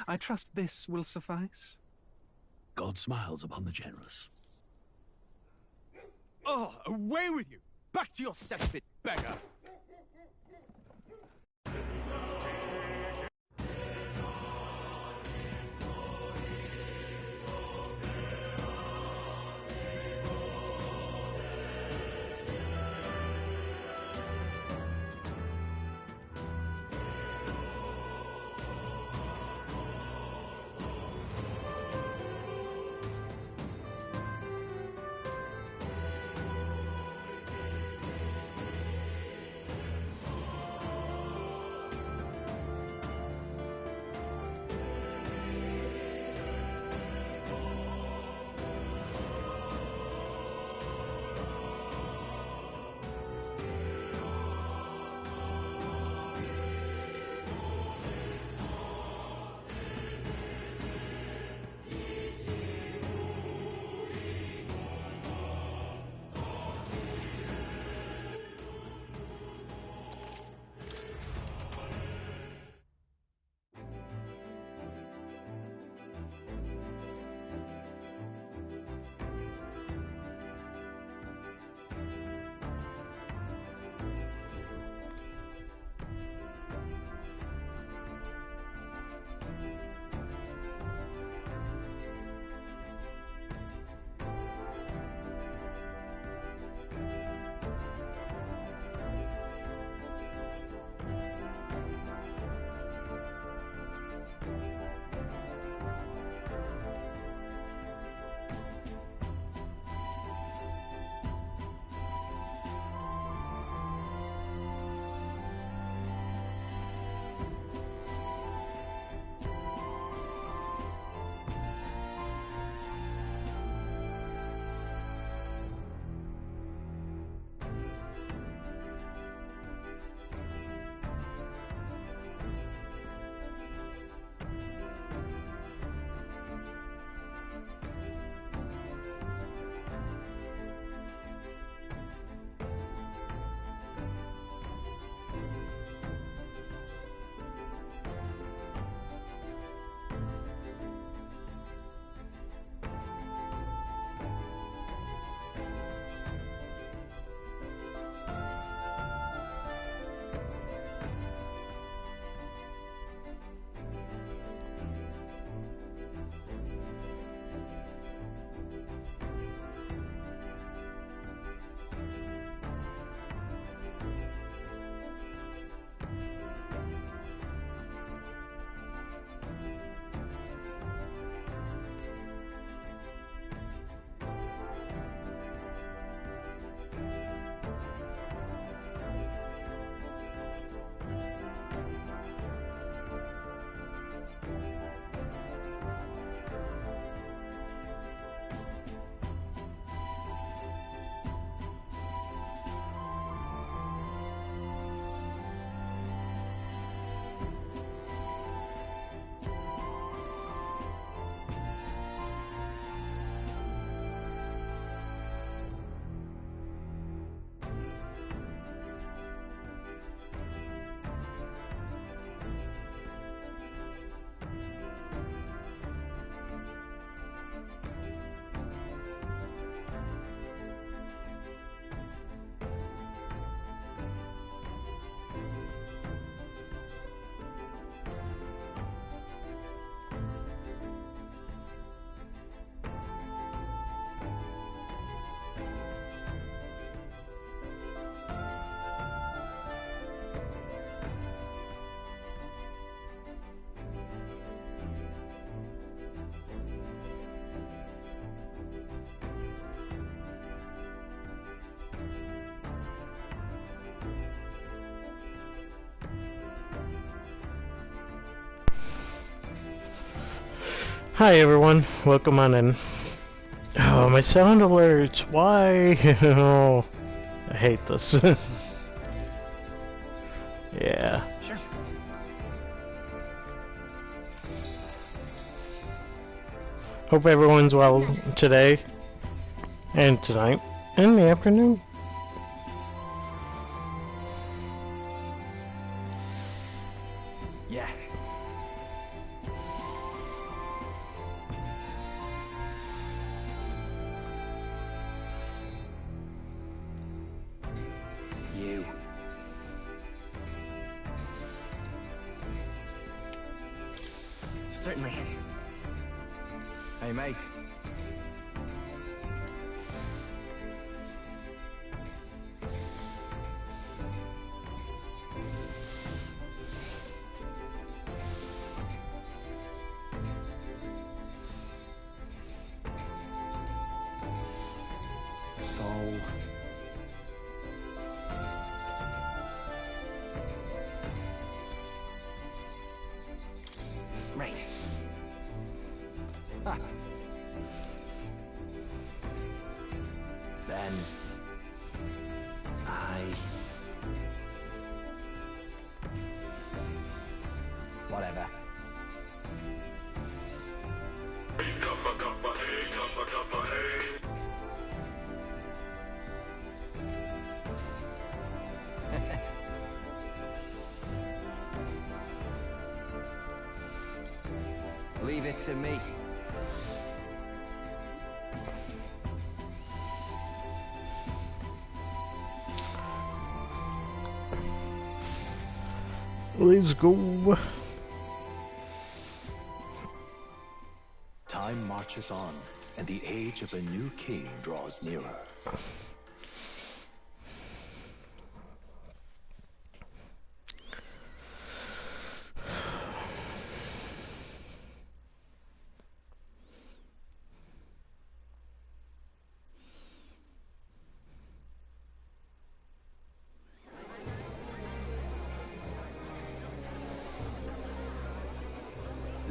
I trust this will suffice? God smiles upon the generous. Oh, away with you! Back to your cesspit, beggar! Hi everyone, welcome on in. Oh, my sound alerts, why? Oh, I hate this. Yeah. Sure. Hope everyone's well today, and tonight, and the afternoon. Yeah. Certainly. Hey, mate. Soul. Right. Ah. Then Whatever. Leave it to me. Let's go. time marches on, and the age of a new king draws nearer.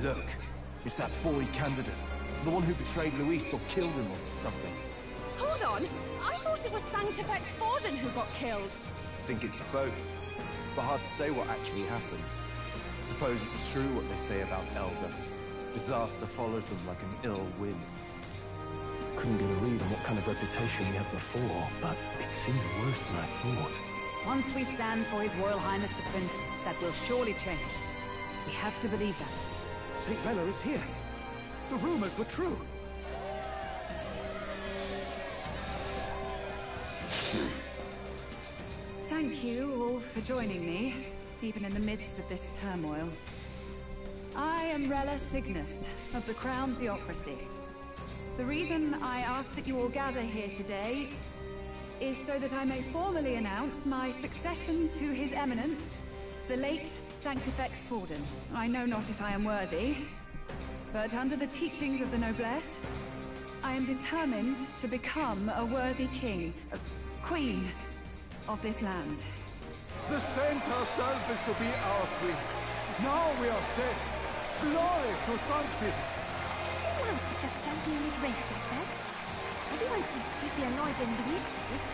Look, it's that boy candidate. The one who betrayed Luis or killed him or something. Hold on! I thought it was Sanctifex Forden who got killed. I think it's both. But hard to say what actually happened. Suppose it's true what they say about Elder. Disaster follows them like an ill wind. Couldn't get a read on what kind of reputation he had before, but it seems worse than I thought. Once we stand for His Royal Highness the Prince, that will surely change. We have to believe that. St. Bella is here. The rumors were true. Thank you all for joining me, even in the midst of this turmoil. I am Rella Cygnus, of the Crown Theocracy. The reason I ask that you all gather here today is so that I may formally announce my succession to His Eminence, the late Sanctifex Forden. I know not if I am worthy, but under the teachings of the noblesse, I am determined to become a worthy king, queen of this land. The saint herself is to be our queen. Now we are safe. Glory to Sanctism. Not to just jump in mid-race like that. Everyone seemed pretty annoyed when Luis did it.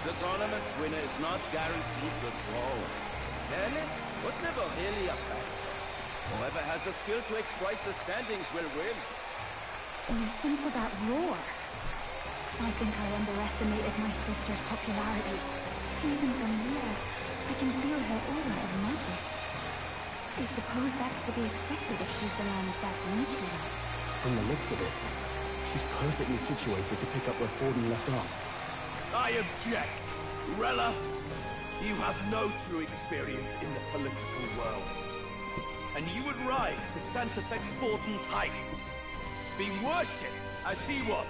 The tournament's winner is not guaranteed to throw. Fairness was never really a factor. Whoever has the skill to exploit the standings will win. Listen to that roar. I think I underestimated my sister's popularity. Even from here, I can feel her aura of magic. I suppose that's to be expected if she's the land's best mage healer. From the looks of it, she's perfectly situated to pick up where Forden left off. I object. Rella, you have no true experience in the political world. And you would rise to Sanctifex Forden's heights, being worshipped as he was.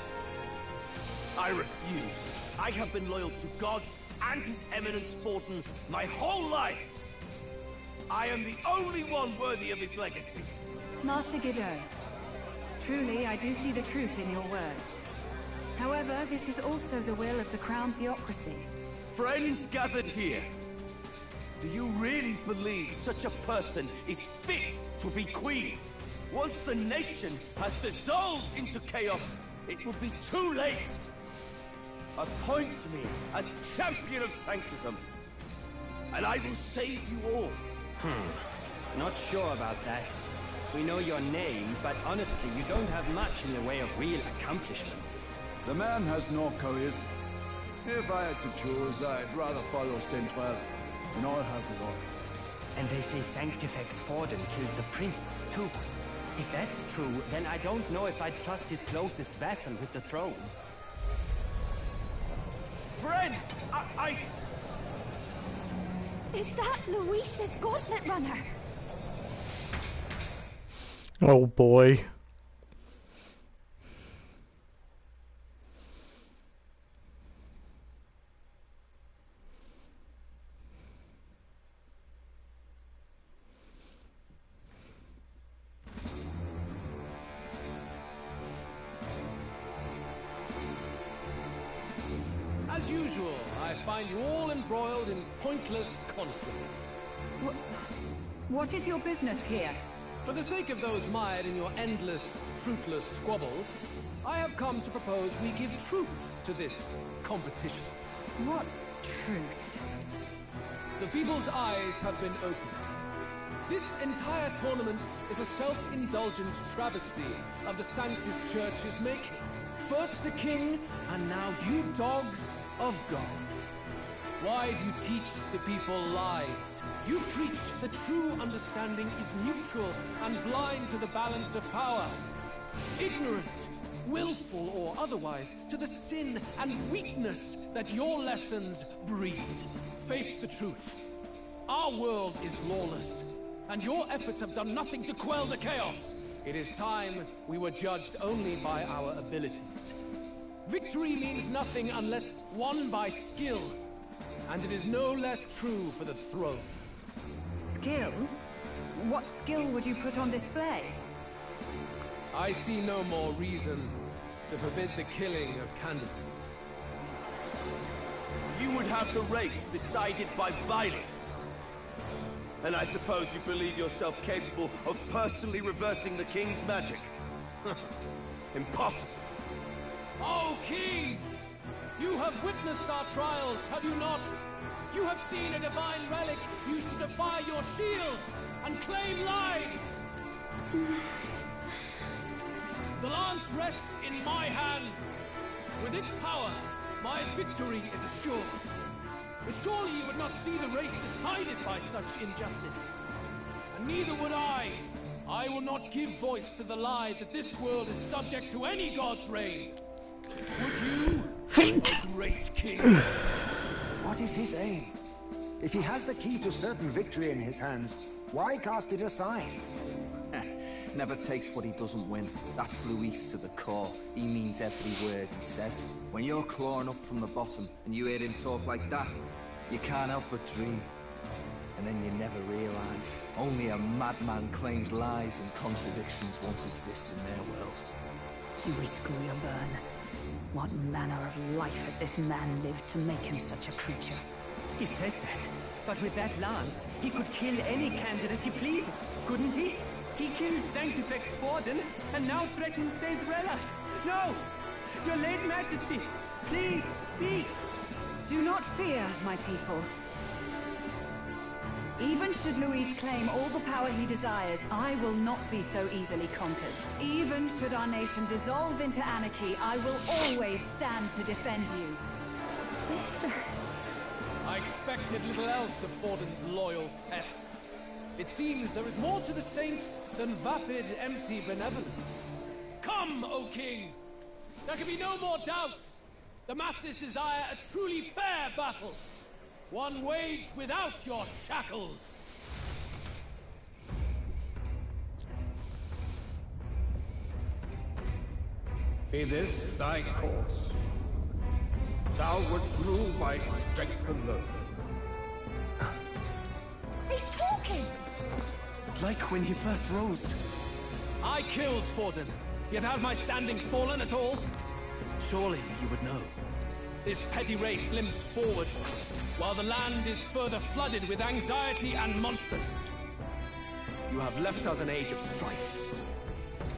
I refuse. I have been loyal to God and His Eminence Forden my whole life. I am the only one worthy of his legacy. Master Guido, truly I do see the truth in your words. However, this is also the will of the Crown Theocracy. Friends gathered here, do you really believe such a person is fit to be queen? Once the nation has dissolved into chaos, it will be too late. Appoint me as champion of Sanctism, and I will save you all. Not sure about that. We know your name, but honestly, you don't have much in the way of real accomplishments. The man has no charisma. If I had to choose, I'd rather follow St. Bella in all her glory. And they say Sanctifex Forden killed the prince, too. If that's true, then I don't know if I'd trust his closest vassal with the throne. Friends, Is that Luis's gauntlet runner? Oh boy. As usual, I find you all embroiled in pointless conflict. What is your business here? For the sake of those mired in your endless, fruitless squabbles, I have come to propose we give truth to this competition. What truth? The people's eyes have been opened. This entire tournament is a self-indulgent travesty of the Sanctus Church's making. First the king, and now you dogs of God. Why do you teach the people lies? You preach the true understanding is mutual and blind to the balance of power. Ignorant, willful or otherwise, to the sin and weakness that your lessons breed. Face the truth. Our world is lawless, and your efforts have done nothing to quell the chaos. It is time we were judged only by our abilities. Victory means nothing unless won by skill, and it is no less true for the throne. Skill? What skill would you put on display? I see no more reason to forbid the killing of candidates. You would have the race decided by violence. And I suppose you believe yourself capable of personally reversing the king's magic? Impossible. Oh, King! You have witnessed our trials, have you not? You have seen a divine relic used to defy your shield and claim lives! The lance rests in my hand. With its power, my victory is assured. But surely you would not see the race decided by such injustice. And neither would I. I will not give voice to the lie that this world is subject to any god's reign. Would you, O great king? What is his aim? If he has the key to certain victory in his hands, why cast it aside? Never takes what he doesn't win. That's Luis to the core. He means every word he says. When you're clawing up from the bottom and you hear him talk like that, you can't help but dream. And then you never realize. Only a madman claims lies and contradictions once exist in their world. Luis Burn. What manner of life has this man lived to make him such a creature? He says that, but with that lance, he could kill any candidate he pleases, couldn't he? He killed Sanctifex Forden, and now threatens Saint Rella. No! Your late Majesty, please, speak! Do not fear, my people. Even should Luis claim all the power he desires, I will not be so easily conquered. Even should our nation dissolve into anarchy, I will always stand to defend you. Sister. I expected little else of Forden's loyal pet. It seems there is more to the saint than vapid, empty benevolence. Come, O King! There can be no more doubt! The masses desire a truly fair battle! One waged without your shackles! Be this thy course. Thou wouldst rule by strength alone. He's talking! Like when he first rose. I killed Forden, yet has my standing fallen at all? Surely you would know. This petty race limps forward, while the land is further flooded with anxiety and monsters. You have left us an age of strife.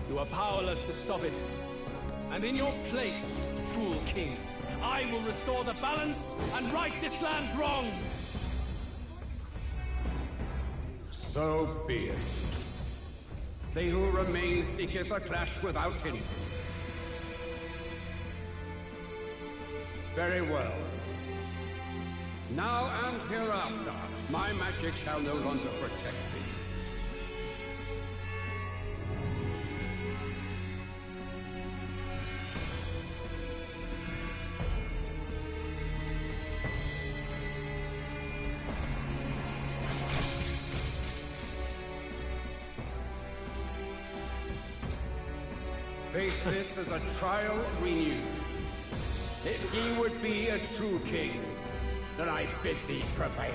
You are powerless to stop it. And in your place, fool king, I will restore the balance and right this land's wrongs! So be it. They who remain seeketh a clash without hindrance. Very well. Now and hereafter, my magic shall no longer protect thee. Face this as a trial renewed. If ye would be a true king, then I bid thee prevail.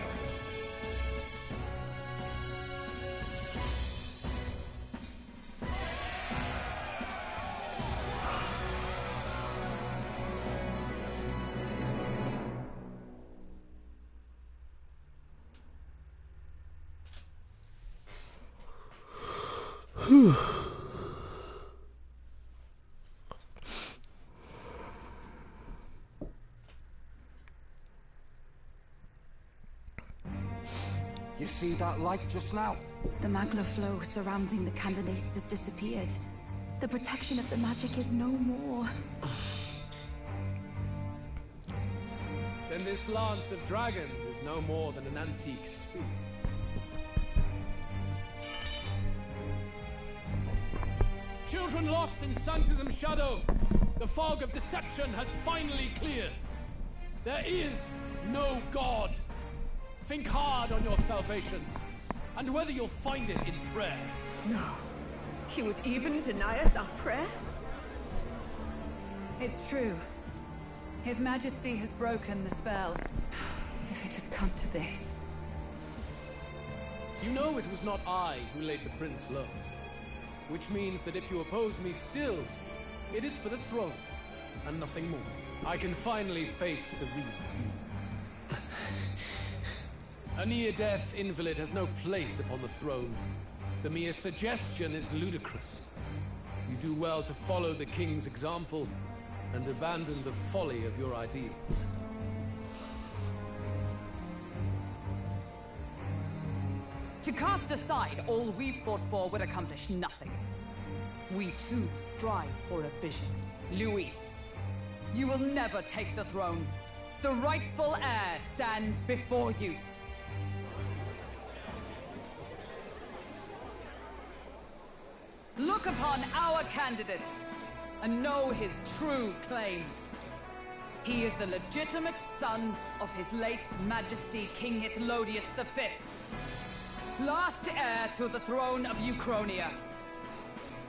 You see that light just now? The magla flow surrounding the candidates has disappeared. The protection of the magic is no more. Then this lance of dragons is no more than an antique spear. Children lost in Sanctism's shadow, the fog of deception has finally cleared. There is no God. Think hard on your salvation, and whether you'll find it in prayer. No. He would even deny us our prayer? It's true. His Majesty has broken the spell. If it has come to this. You know it was not I who laid the prince low. Which means that if you oppose me still, it is for the throne, and nothing more. I can finally face the real you. A near-death invalid has no place upon the throne. The mere suggestion is ludicrous. You do well to follow the king's example and abandon the folly of your ideals. To cast aside all we've fought for would accomplish nothing. We too strive for a vision. Luis, you will never take the throne. The rightful heir stands before you. Look upon our candidate and know his true claim. He is the legitimate son of his late Majesty King Hythlodius V, last heir to the throne of Uchronia.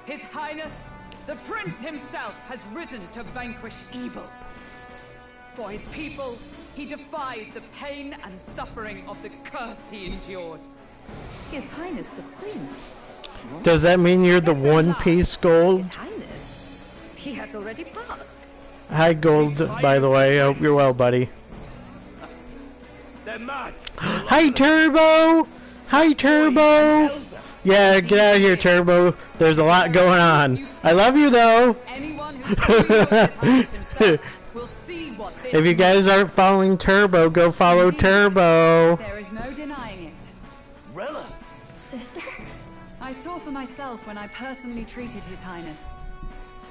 His Highness, the Prince himself, has risen to vanquish evil. For his people, he defies the pain and suffering of the curse he endured. His Highness the Prince? Does that mean you're the One Piece Gold? His Highness? He has already passed. Hi Gold, by the way. I hope you're well, buddy. They're mad. Hi Turbo! Hi Turbo! Yeah, get out of here, Turbo. There's a lot going on. I love you though. If you guys aren't following Turbo, go follow Turbo. There is no denying it. Rella! Sister? I saw for myself when I personally treated His Highness.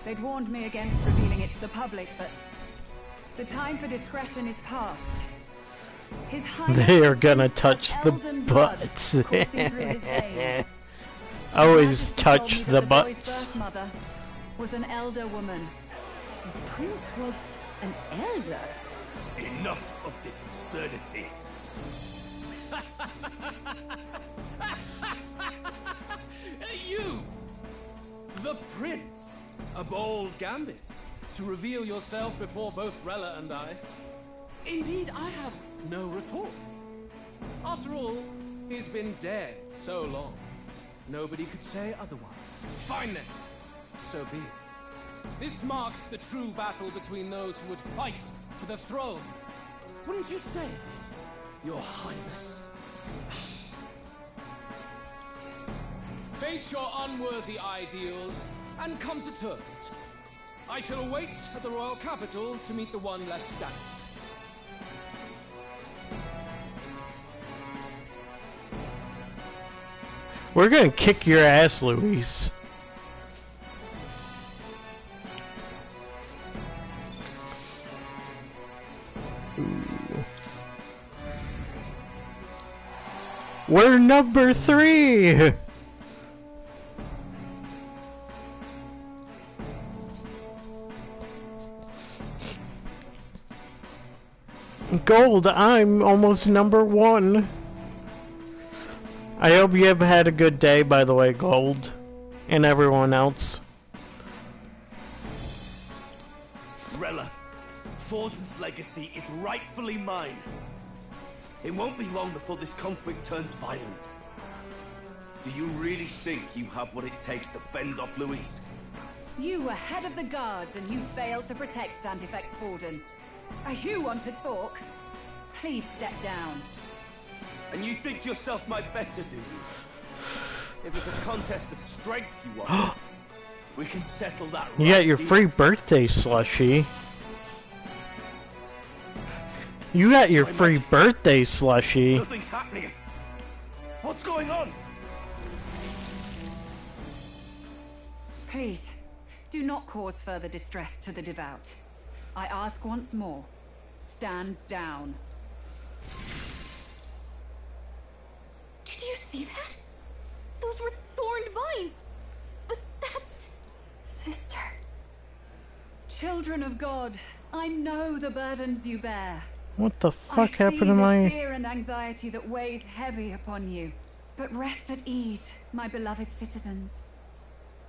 They'd warned me against revealing it to the public, but the time for discretion is past. His Highness They are gonna touch the butts. Always touch the butts. Birth mother was an elder woman. The Prince was an elder? Enough of this absurdity. You! The Prince! A bold gambit. To reveal yourself before both Rella and I. Indeed, I have no retort. After all, he's been dead so long. Nobody could say otherwise. Fine then. So be it. This marks the true battle between those who would fight for the throne. Wouldn't you say, Your Highness? Face your unworthy ideals and come to terms. I shall await at the royal capital to meet the one left standing. We're gonna kick your ass, Luis. Ooh. We're number 3! Gold, I'm almost number 1. I hope you have had a good day, by the way, Gold. And everyone else. Rella, Forden's legacy is rightfully mine. It won't be long before this conflict turns violent. Do you really think you have what it takes to fend off Luis? You were head of the guards and you failed to protect Santifex Forden. You want to talk? Please step down. And you think yourself my better, do you? If it's a contest of strength you want, we can settle that right. You got your here. free birthday slushie. You got your free birthday slushie. Nothing's happening. What's going on? Please, do not cause further distress to the devout. I ask once more, stand down. Did you see that? Those were thorned vines. But that's... Sister. Children of God, I know the burdens you bear. What the fuck happened to I see my... the fear and anxiety that weighs heavy upon you. But rest at ease, my beloved citizens.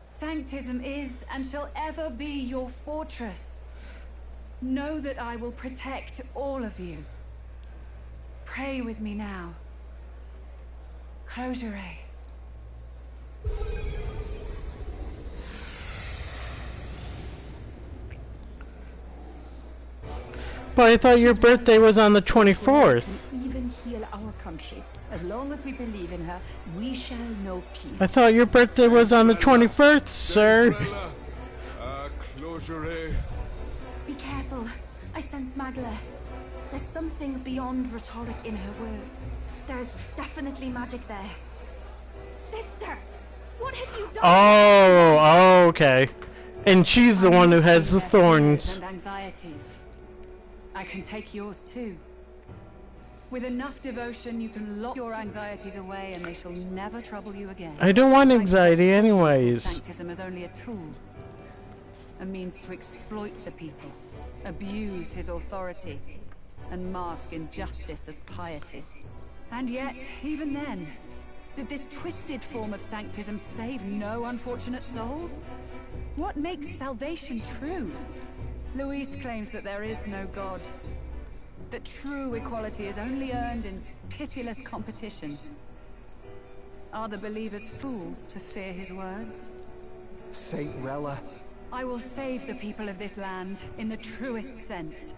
Sanctism is and shall ever be your fortress. Know that I will protect all of you. Pray with me now. Close your eyes. But I thought your birthday was on the 24th. Even heal our country. As long as we believe in her, we shall know peace. I thought your birthday was on the 21st, sir. Close your eyes. Be careful. I sense Magla. There's something beyond rhetoric in her words. There's definitely magic there. Sister, what have you done? Oh, okay. And she's the one who has the thorns. And anxieties. I can take yours too. With enough devotion, you can lock your anxieties away and they shall never trouble you again. I don't want anxiety anyways. Sanctism is only a tool. A means to exploit the people, abuse his authority, and mask injustice as piety. And yet, even then, did this twisted form of sanctism save no unfortunate souls? What makes salvation true? Luis claims that there is no God. That true equality is only earned in pitiless competition. Are the believers fools to fear his words? Saint Rella. I will save the people of this land in the truest sense.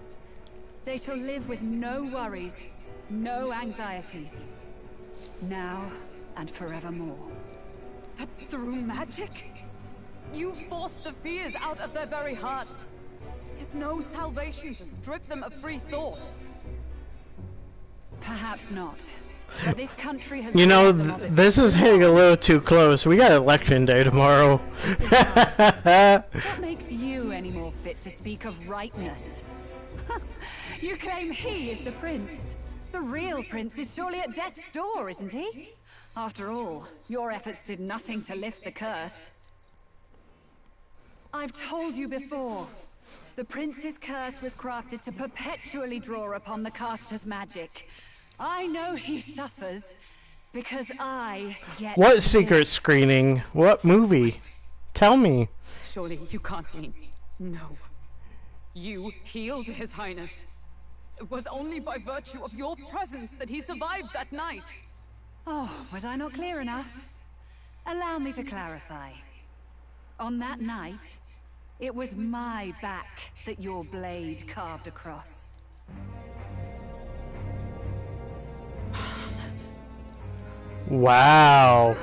They shall live with no worries, no anxieties. Now and forevermore. But through magic? You forced the fears out of their very hearts. 'Tis no salvation to strip them of free thought. Perhaps not. But this country has... You know, this is hitting a little too close. We got election day tomorrow. What makes you any more fit to speak of rightness? You claim he is the prince. The real prince is surely at death's door, isn't he? After all, your efforts did nothing to lift the curse. I've told you before. The prince's curse was crafted to perpetually draw upon the caster's magic. I know he suffers, because I yet... What secret screening? What movie? Tell me. Surely you can't mean... No. You healed His Highness. It was only by virtue of your presence that he survived that night. Oh, was I not clear enough? Allow me to clarify. On that night, it was my back that your blade carved across. Wow.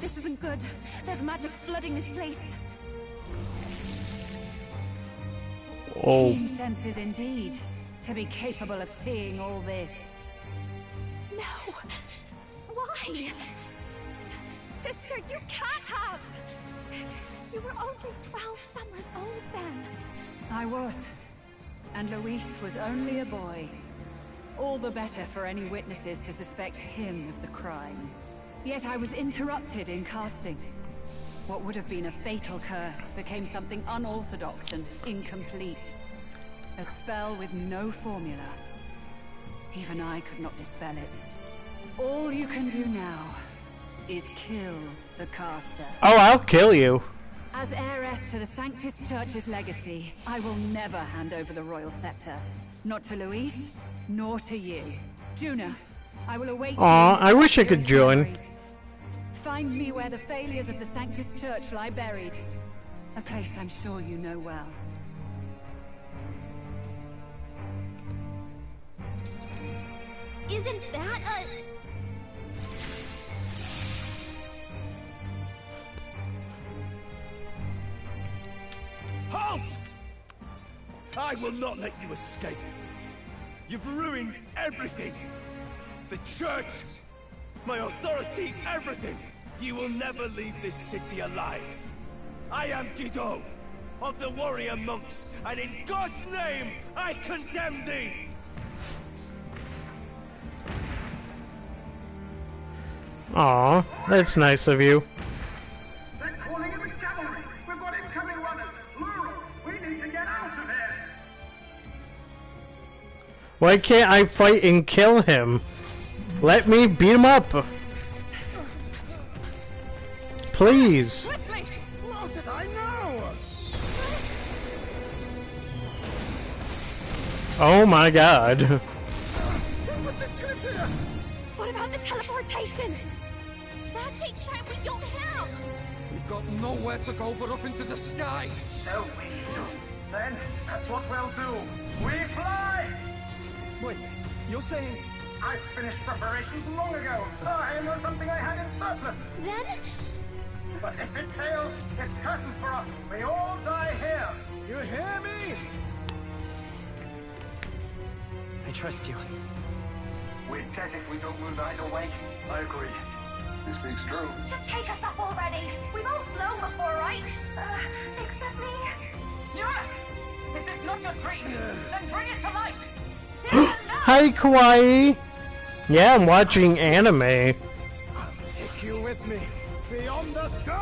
This isn't good. There's magic flooding this place. Oh. Keen senses indeed, to be capable of seeing all this. No. Why? Sister, you can't have! You were only 12 summers old then. I was. And Luis was only a boy. All the better for any witnesses to suspect him of the crime. Yet I was interrupted in casting. What would have been a fatal curse became something unorthodox and incomplete. A spell with no formula. Even I could not dispel it. All you can do now is kill the caster. Oh, I'll kill you. As heiress to the Sanctus Church's legacy, I will never hand over the royal scepter. Not to Luis, nor to you. Juna, I will await you. Aw, I wish I could join. Memories. Find me where the failures of the Sanctus Church lie buried. A place I'm sure you know well. Isn't that a... Halt! I will not let you escape. You've ruined everything. The church, my authority, everything. You will never leave this city alive. I am Guido, of the warrior monks, and in God's name, I condemn thee! Aw, that's nice of you. They're calling in the cavalry! We've got incoming runners! Plural! We need to get out of here! Why can't I fight and kill him? Let me beat him up! Please! Swiftly! Lost it, I know! Oh my god. With this cliff here! What about the teleportation? That takes time we don't have! We've got nowhere to go but up into the sky! So we do. Then, that's what we'll do. We fly! Wait, you're saying... I finished preparations long ago. Time was something I had in surplus. Then? But if it fails, it's curtains for us. We all die here. You hear me? I trust you. We're dead if we don't move either way. I agree. He speaks true. Just take us up already. We've all flown before, right? Except me. Yes! Is this not your dream? Then bring it to life! Hi, Kawaii! Yeah, I'm watching anime. I'll take you with me. Beyond the sky!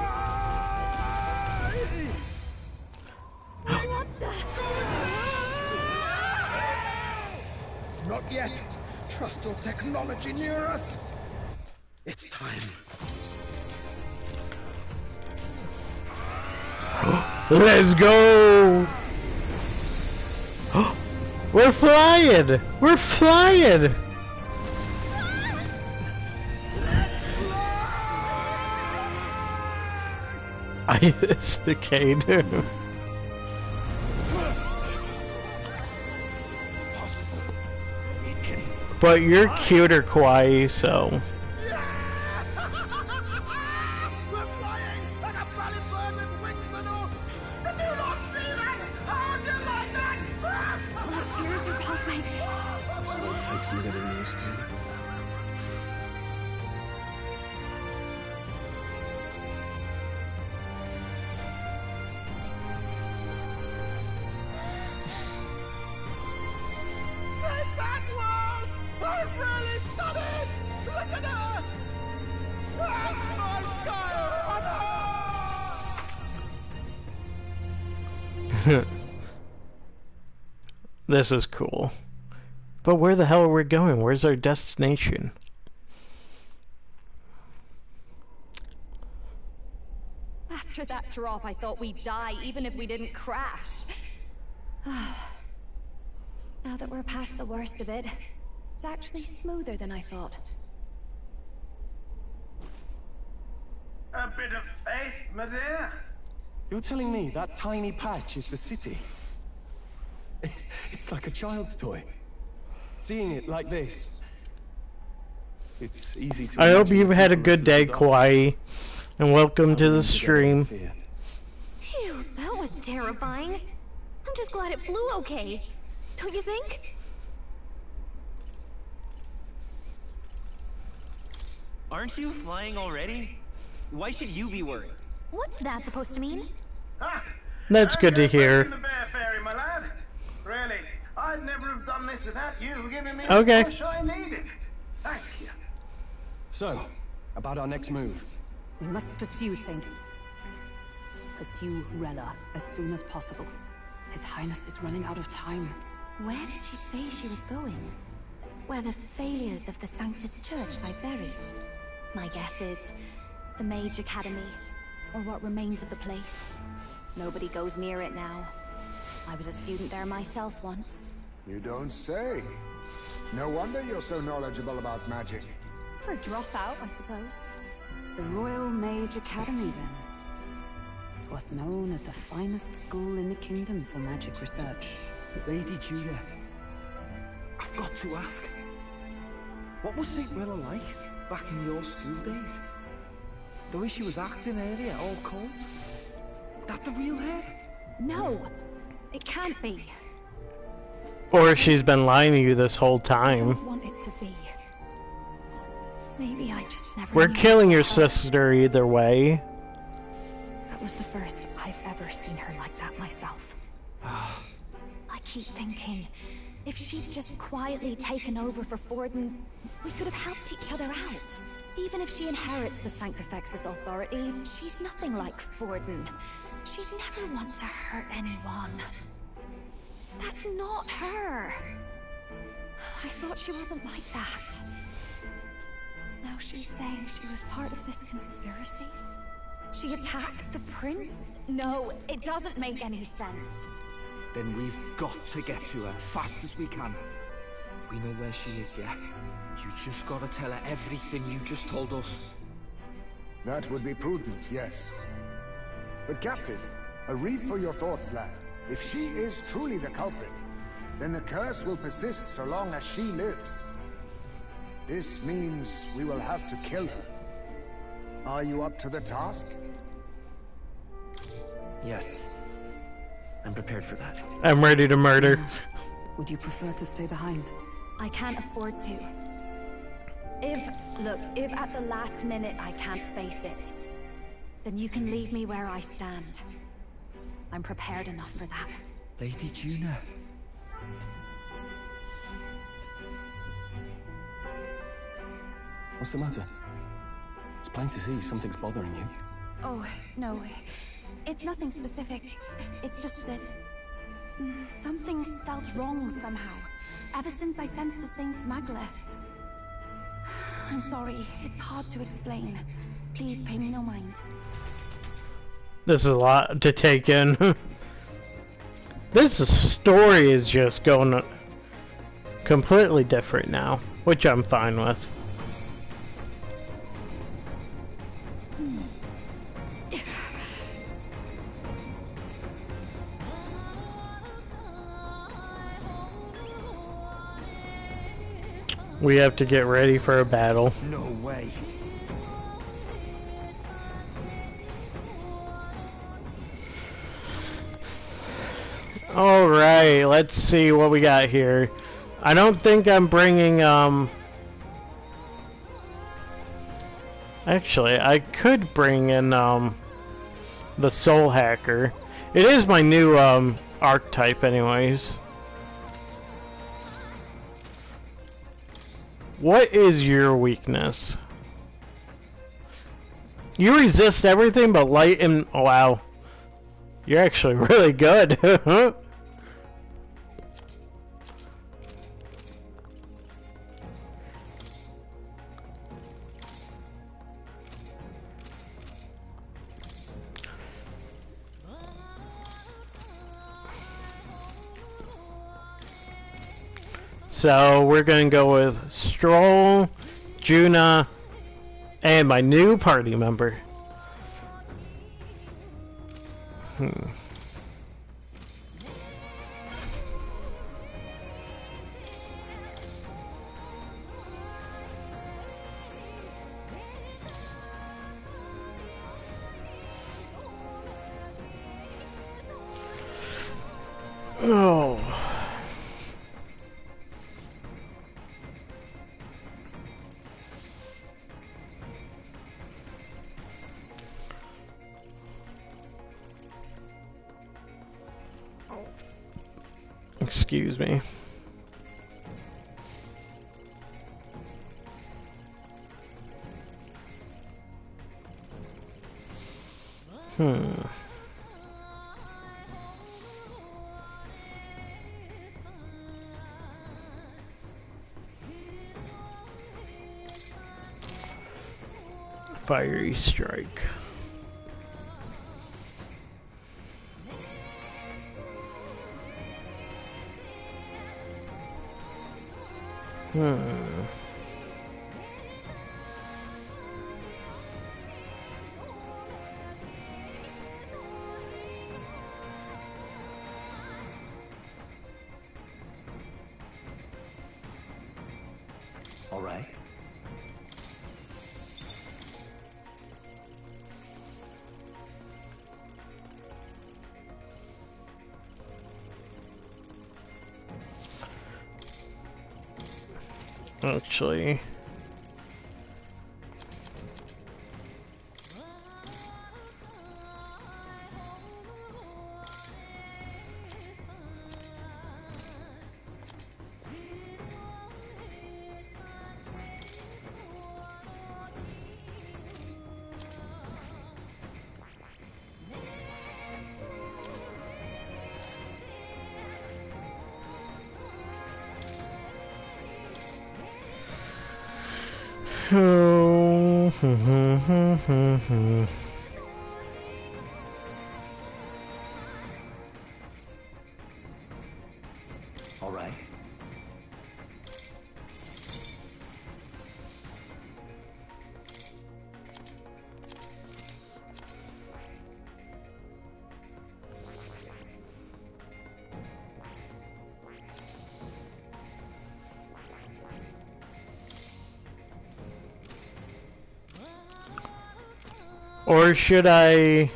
What the? Not yet. Trust your technology near us. It's time. Let's go! We're flying! We're flying! It's okay, dude. But you're cuter, Kawaii, so... We're flying like a bloody bird with wings and all. Did you not see that? How do you like that? My ears are popping. This will take some getting used to. Take that, world! I've really done it! Look at her! That's my sky! This is cool. But where the hell are we going? Where's our destination? After that drop, I thought we'd die, even if we didn't crash. Now that we're past the worst of it, it's actually smoother than I thought. A bit of faith, my dear. You're telling me that tiny patch is the city? It's like a child's toy. Seeing it like this, it's easy to... I hope you've had a good day, Kawaii, and welcome to the stream. Phew, that was terrifying. I'm just glad it flew okay. Don't you think? Aren't you flying already? Why should you be worried? What's that supposed to mean? That's good to hear. The bear fairy, my lad. Really, I'd never have done this without you giving me Okay. the push I needed. Thank you. So, about our next move. We must pursue Rella as soon as possible. His Highness is running out of time. Where did she say she was going? Where the failures of the Sanctus Church lie buried? My guess is the Mage Academy, or what remains of the place. Nobody goes near it now. I was a student there myself once. You don't say. No wonder you're so knowledgeable about magic. For a dropout, I suppose. The Royal Mage Academy, then. 'Twas known as the finest school in the kingdom for magic research. Lady Julia, I've got to ask. What was St. Rilla like back in your school days? The way she was acting earlier, all cold? That the real her? No! It can't be. Or she's been lying to you this whole I time. don't want it to be. Maybe I just never We're knew killing your her. sister either way. That was the first I've ever seen her like that myself. I keep thinking, if she'd just quietly taken over for Forden, we could have helped each other out. Even if she inherits the Sanctifex's authority, she's nothing like Forden. She'd never want to hurt anyone. That's not her. I thought she wasn't like that. Now she's saying she was part of this conspiracy? She attacked the prince? No, it doesn't make any sense. Then we've got to get to her fast as we can. We know where she is, yeah? You just gotta tell her everything you just told us. That would be prudent, yes. But Captain, a reef for your thoughts, lad. If she is truly the culprit, then the curse will persist so long as she lives. This means we will have to kill her. Are you up to the task? Yes. I'm prepared for that. I'm ready to murder. Would you prefer to stay behind? I can't afford to. If at the last minute I can't face it, then you can leave me where I stand. I'm prepared enough for that. Lady Juna. What's the matter? It's plain to see something's bothering you. Oh, no. It's nothing specific. It's just that... something's felt wrong somehow. Ever since I sensed the Saint's Magla. I'm sorry. It's hard to explain. Please pay me no mind. This is a lot to take in. This story is just going completely different now, which I'm fine with. We have to get ready for a battle. No way. Alright, let's see what we got here. I don't think I'm bringing, actually, I could bring in, the Soul Hacker. It is my new, archetype anyways. What is your weakness? You resist everything but light and... Oh, wow. You're actually really good. So we're gonna go with Stroll, Juna, and my new party member. Oh. Excuse me. Fiery strike. All right. Actually, All right. or should I?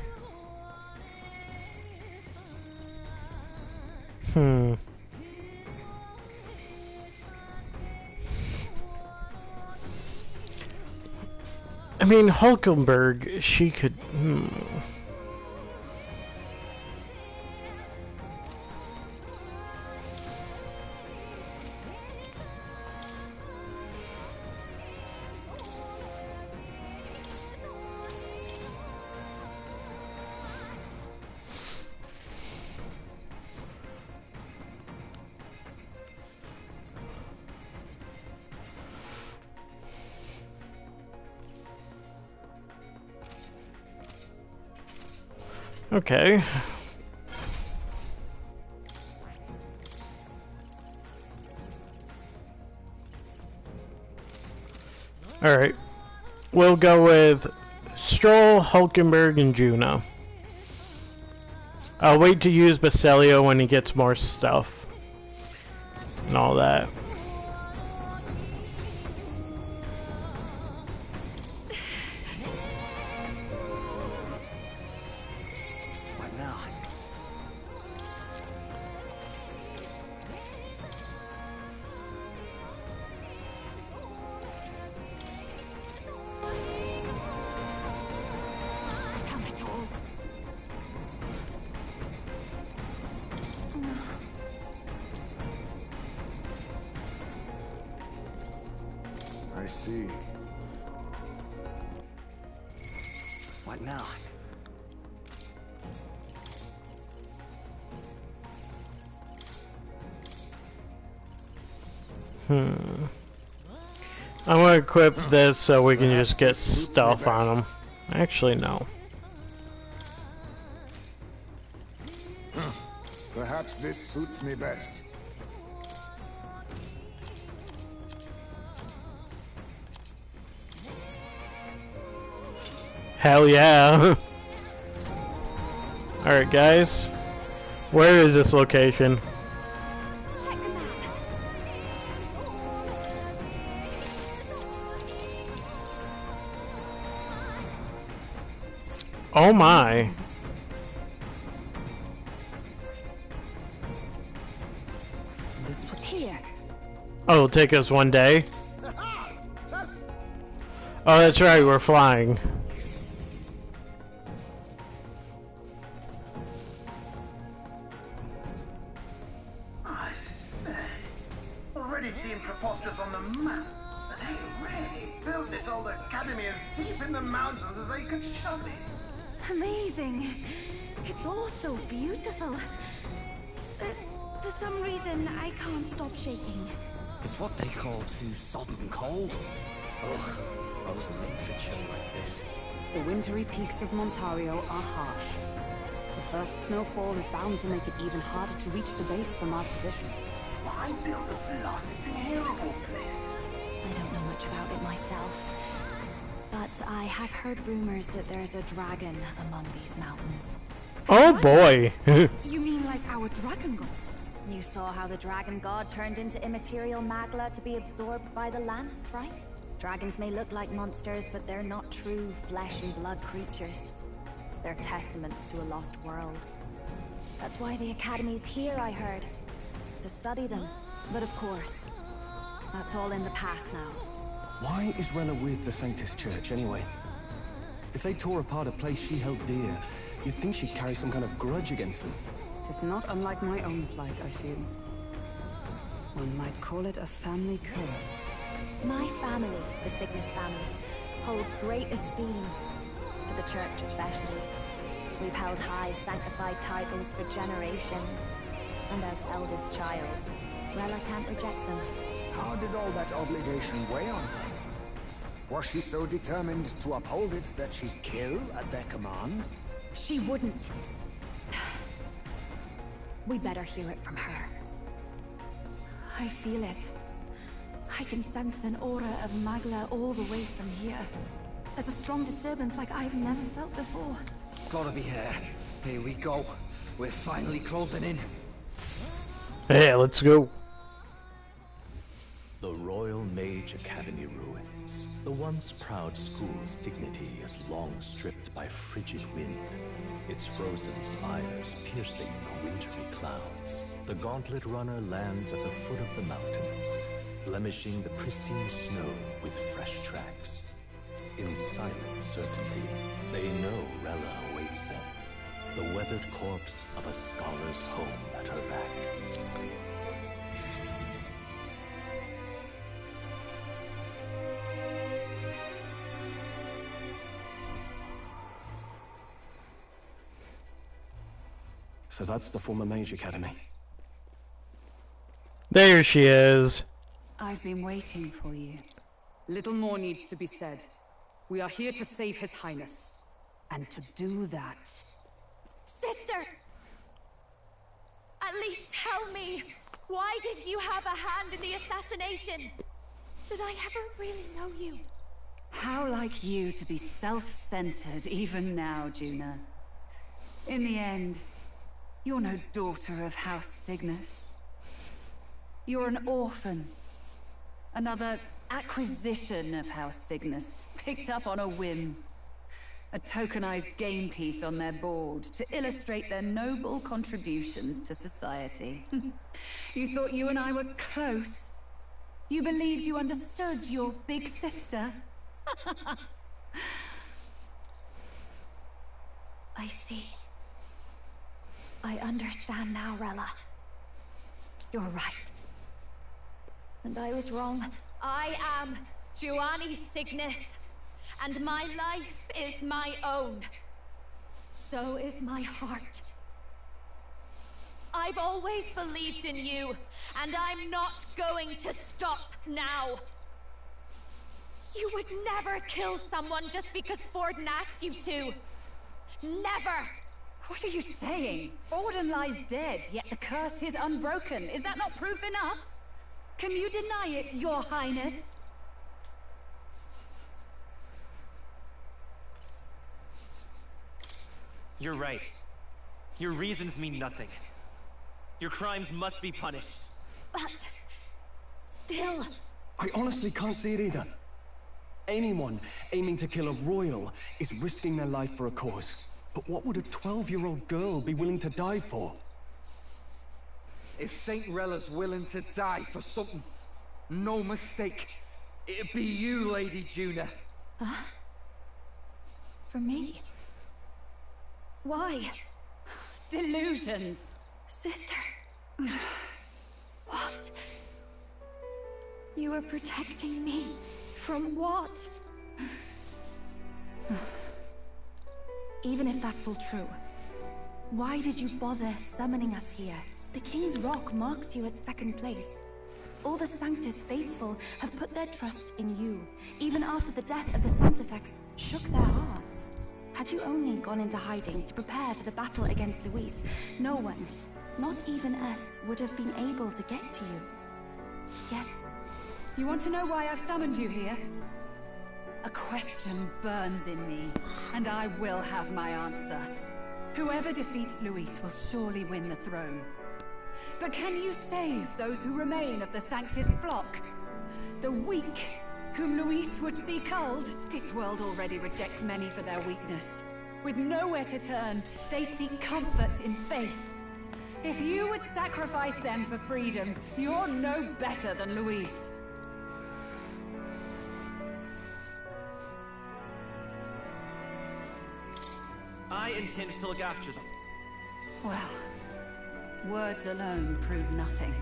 I mean, Hulkenberg, she could. Okay. Alright. We'll go with Stroll, Hulkenberg, and Juno. I'll wait to use Basilio when he gets more stuff. And all that. I see. What now? I'm gonna equip this so we can just get stuff on them. Actually, no. Perhaps this suits me best. Hell yeah. Alright guys, where is this location? Oh my. Here. Oh, it'll take us one day? Oh, that's right, we're flying. I say, already seem preposterous on the map, but they really built this old academy as deep in the mountains as they could shove it. Amazing. It's all so beautiful. For some reason, I can't stop shaking. It's what they call too sodden cold. Ugh. I was made for chill like this. The wintry peaks of Montario are harsh. The first snowfall is bound to make it even harder to reach the base from our position. Why build a blasted thing here of all places? I don't know much about it myself, but I have heard rumors that there's a dragon among these mountains. Oh boy! You mean like our dragon god? You saw how the dragon god turned into immaterial magla to be absorbed by the lance, right? Dragons may look like monsters, but they're not true flesh and blood creatures. They're testaments to a lost world. That's why the Academy's here, I heard. To study them. But of course, that's all in the past now. Why is Rella with the Sanctus Church, anyway? If they tore apart a place she held dear, you'd think she'd carry some kind of grudge against them. Tis not unlike my own plight, I feel. One might call it a family curse. My family, the Cygnus family, holds great esteem, to the church especially. We've held high sanctified titles for generations, and as eldest child, Rella can't reject them. How did all that obligation weigh on her? Was she so determined to uphold it that she'd kill at their command? She wouldn't. We better hear it from her. I feel it. I can sense an aura of Magla all the way from here. There's a strong disturbance like I've never felt before. Gotta be here. Here we go. We're finally closing in. Hey, let's go. The Royal Mage Academy ruins. The once proud school's dignity is long stripped by frigid wind. Its frozen spires piercing the wintry clouds. The gauntlet runner lands at the foot of the mountains, blemishing the pristine snow with fresh tracks. In silent certainty, they know Rella awaits them, the weathered corpse of a scholar's home at her back. So that's the former Mage Academy. There she is. I've been waiting for you. Little more needs to be said. We are here to save His Highness. And to do that... Sister! At least tell me, why did you have a hand in the assassination? Did I ever really know you? How like you to be self-centered even now, Juna. In the end, you're no daughter of House Cygnus. You're an orphan. Another acquisition of House Cygnus, picked up on a whim. A tokenized game piece on their board to illustrate their noble contributions to society. You thought you and I were close. You believed you understood your big sister. I see. I understand now, Rella. You're right. And I was wrong. I am Giovanni Cygnus, and my life is my own. So is my heart. I've always believed in you, and I'm not going to stop now. You would never kill someone just because Forden asked you to. Never! What are you saying? Forden lies dead, yet the curse is unbroken. Is that not proof enough? Can you deny it, Your Highness? You're right. Your reasons mean nothing. Your crimes must be punished. But... still... I honestly can't see it either. Anyone aiming to kill a royal is risking their life for a cause. But what would a 12-year-old girl be willing to die for? If Saint Rella's willing to die for something, no mistake, it'd be you, Lady Juna. Huh? For me? Why? Delusions. Sister. What? You are protecting me from what? Even if that's all true, why did you bother summoning us here? The King's Rock marks you at second place. All the Sanctus faithful have put their trust in you, even after the death of the Santefex shook their hearts. Had you only gone into hiding to prepare for the battle against Luis, no one, not even us, would have been able to get to you. Yet... You want to know why I've summoned you here? A question burns in me, and I will have my answer. Whoever defeats Luis will surely win the throne. But can you save those who remain of the Sanctus flock? The weak, whom Luis would see culled? This world already rejects many for their weakness. With nowhere to turn, they seek comfort in faith. If you would sacrifice them for freedom, you're no better than Luis. I intend to look after them. Well, words alone prove nothing.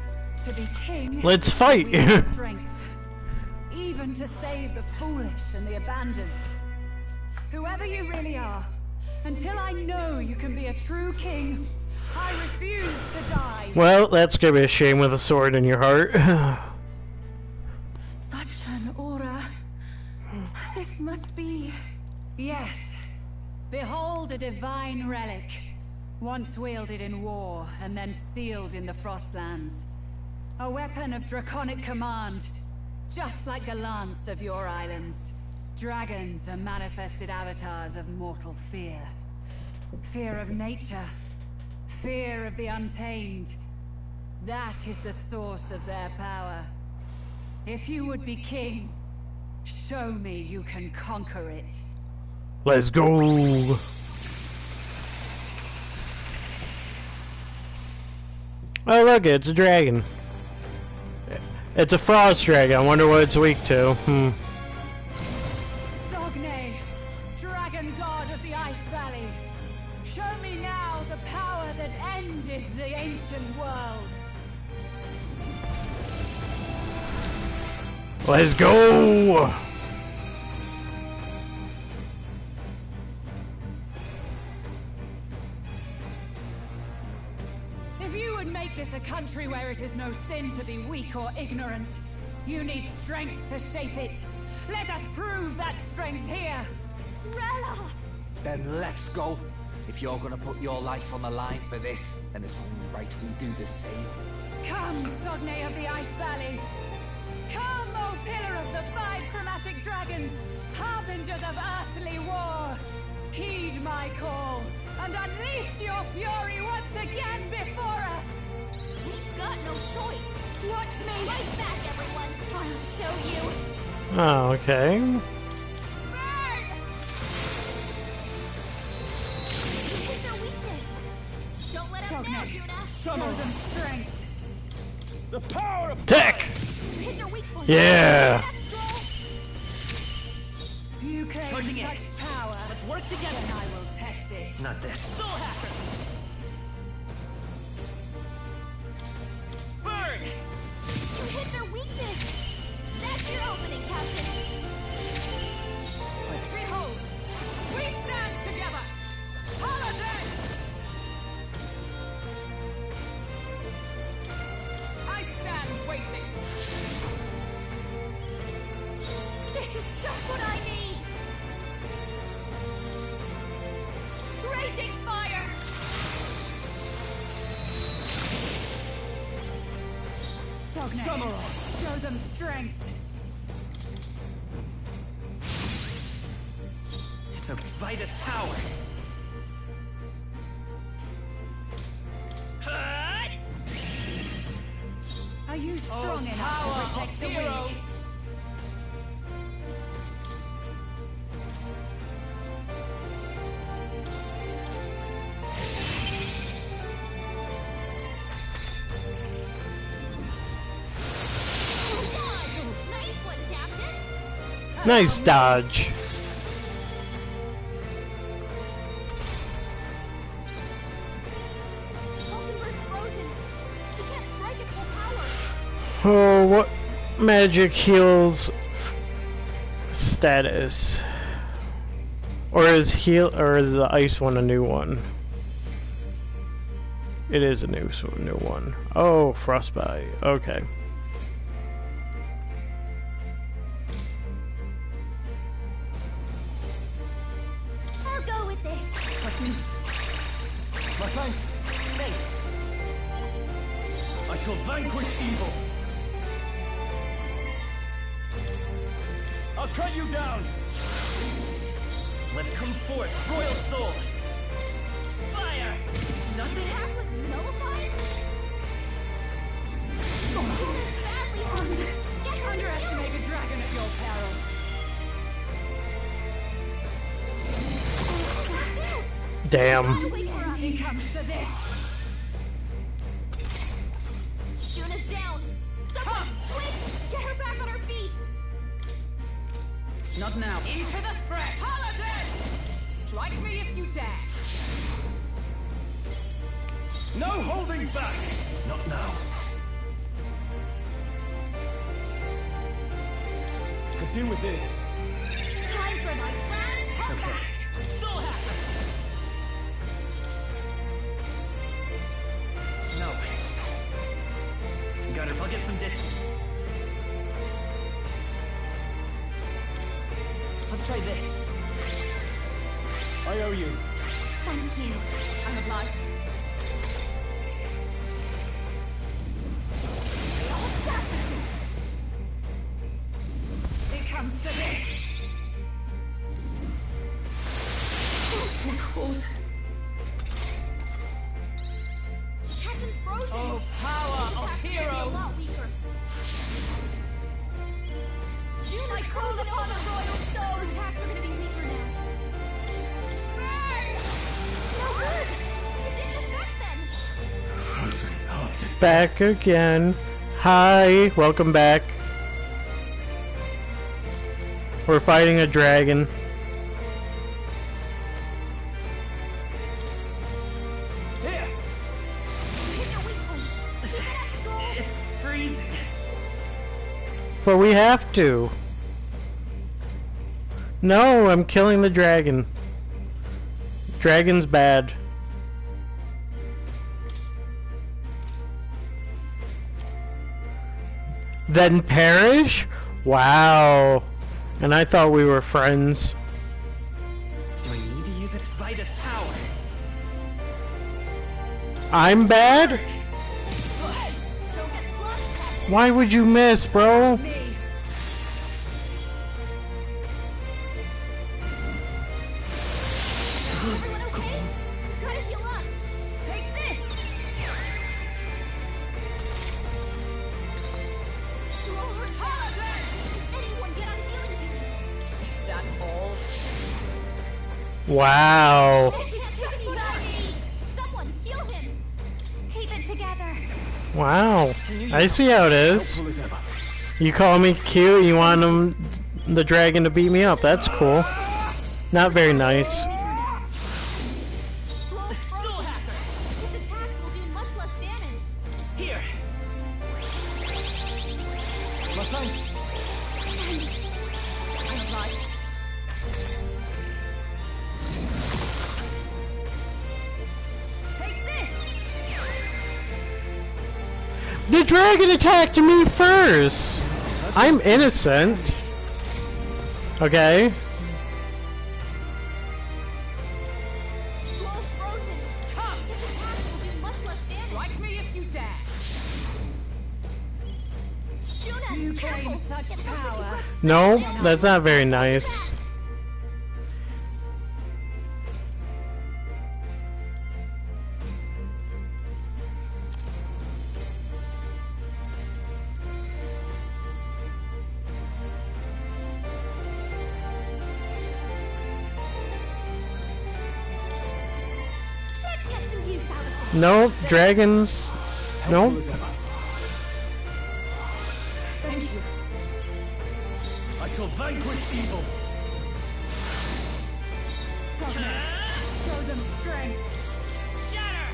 To be king, let's fight. We need strength, even to save the foolish and the abandoned. Whoever you really are, until I know you can be a true king, I refuse to die. Well, that's gonna be a shame with a sword in your heart. Such an aura. This must be... Yes. Behold a divine relic, once wielded in war and then sealed in the Frostlands. A weapon of draconic command, just like the lance of your islands. Dragons are manifested avatars of mortal fear. Fear of nature, fear of the untamed. That is the source of their power. If you would be king, show me you can conquer it. Let's go. Oh look, it's a dragon. It's a frost dragon. I wonder what it's weak to. Sogne, dragon god of the Ice Valley. Show me now the power that ended the ancient world. Let's go. Make this a country where it is no sin to be weak or ignorant. You need strength to shape it. Let us prove that strength here. Rella! Then let's go. If you're gonna put your life on the line for this, then it's only right we do the same. Come, Sogne of the Ice Valley. Come, O pillar of the 5 chromatic dragons, harbingers of earthly war. Heed my call, and unleash your fury once again before us. We've got no choice. Watch me. Right back, everyone. I'll show you. Oh, okay. Burn! You hit their weakness. Don't let up now, Juna. Show them strength. The power of tech. Hit their weak point. Yeah. You claim Charging such in. power. Let's work together. Then I will test it. Not this. Soul Hacker. Burn! You hit their weakness. That's your opening, Captain. Behold, we stand together. Holiday! I stand waiting. This is just what I need. Raging fire. Sogne, show them strength. It's okay. By this power. Are you strong enough to protect the weak? Nice one, Captain. Nice dodge. Hulkenberg's frozen. She can't strike at full power. Oh, what magic heals status? Or is the ice one a new one? It is a new one. Oh, frostbite. Okay. My thanks. Thanks. I shall vanquish evil. I'll cut you down. Let's come forth, royal soul. Fire! Nothing. The attack was nullified? Badly harmed. Get Underestimate a dragon at your peril. Damn. He comes to this. Juna's down. Someone, quick! Get her back on her feet! Not now. Into the fray! Paladin! Strike me if you dare! No holding back! Not now. Could do with this. Time for my grand It's okay. Soul hacker! No. Got her. I'll get some distance. Let's try this. I owe you. Thank you. I'm obliged. It comes to this. Captain's frozen. Oh, power of This attack's gonna be a heroes! lot weaker. I called upon the royal soul. The attacks are gonna be weaker now. No good. It didn't affect them. Frozen after Back again. Hi, welcome back. We're fighting a dragon. Here! It's freezing. But we have to. No, I'm killing the dragon. Dragon's bad. Then perish? Wow. And I thought we were friends. Do I need to use it? Vitus power. I'm bad? Don't get sloppy, Captain. Why would you miss, bro? Everyone okay? Gotta heal up. Take this. Anyone get on healing duty? Is that all? Wow. This is just what I need. Someone heal him. Keep it together. Wow. I see how it is. You call me cute, you want the dragon to beat me up. That's cool. Not very nice. Soul hacker. His attacks will do much less damage. Here. My thanks. Thanks. I'm obliged. Take this. The dragon attacked me first! I'm innocent. Okay. Scroll's frozen. Come! His attacks will do much less damage. Strike me if you dare! Juna, You careful. claim such It looks like power. you've got No, something that's not very nice. Let's get some use out of this. Nope, dragons. Nope. Thank you. I shall vanquish evil. Summoner, show them strength. Shatter!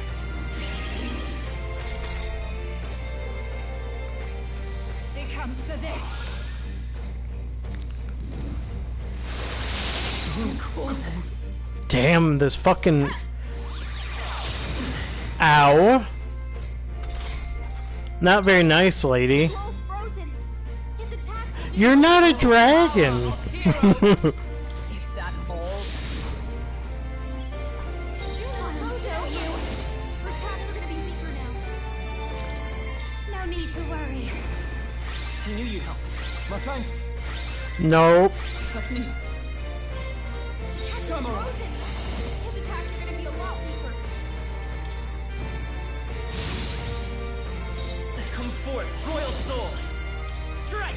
It comes to this. Damn, this fucking... Ow. Not very nice, lady. Scroll's frozen. His attacks will do You're not a dragon. Is that all? need to worry. I knew you'd help. My thanks. Nope. Trust me. Samurai. His attacks are gonna be a lot weaker. Come forth, Royal Soul. Strike.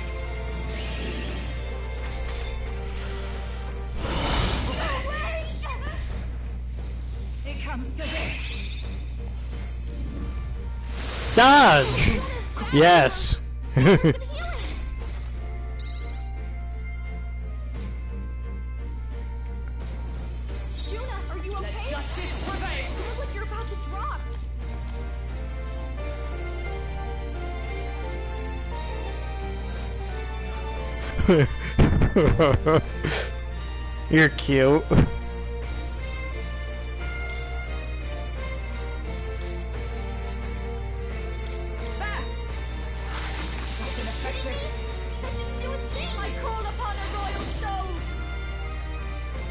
It comes to this. Dodge! Yes. Are you okay? Let justice prevail. You look like you're about to drop. You're cute.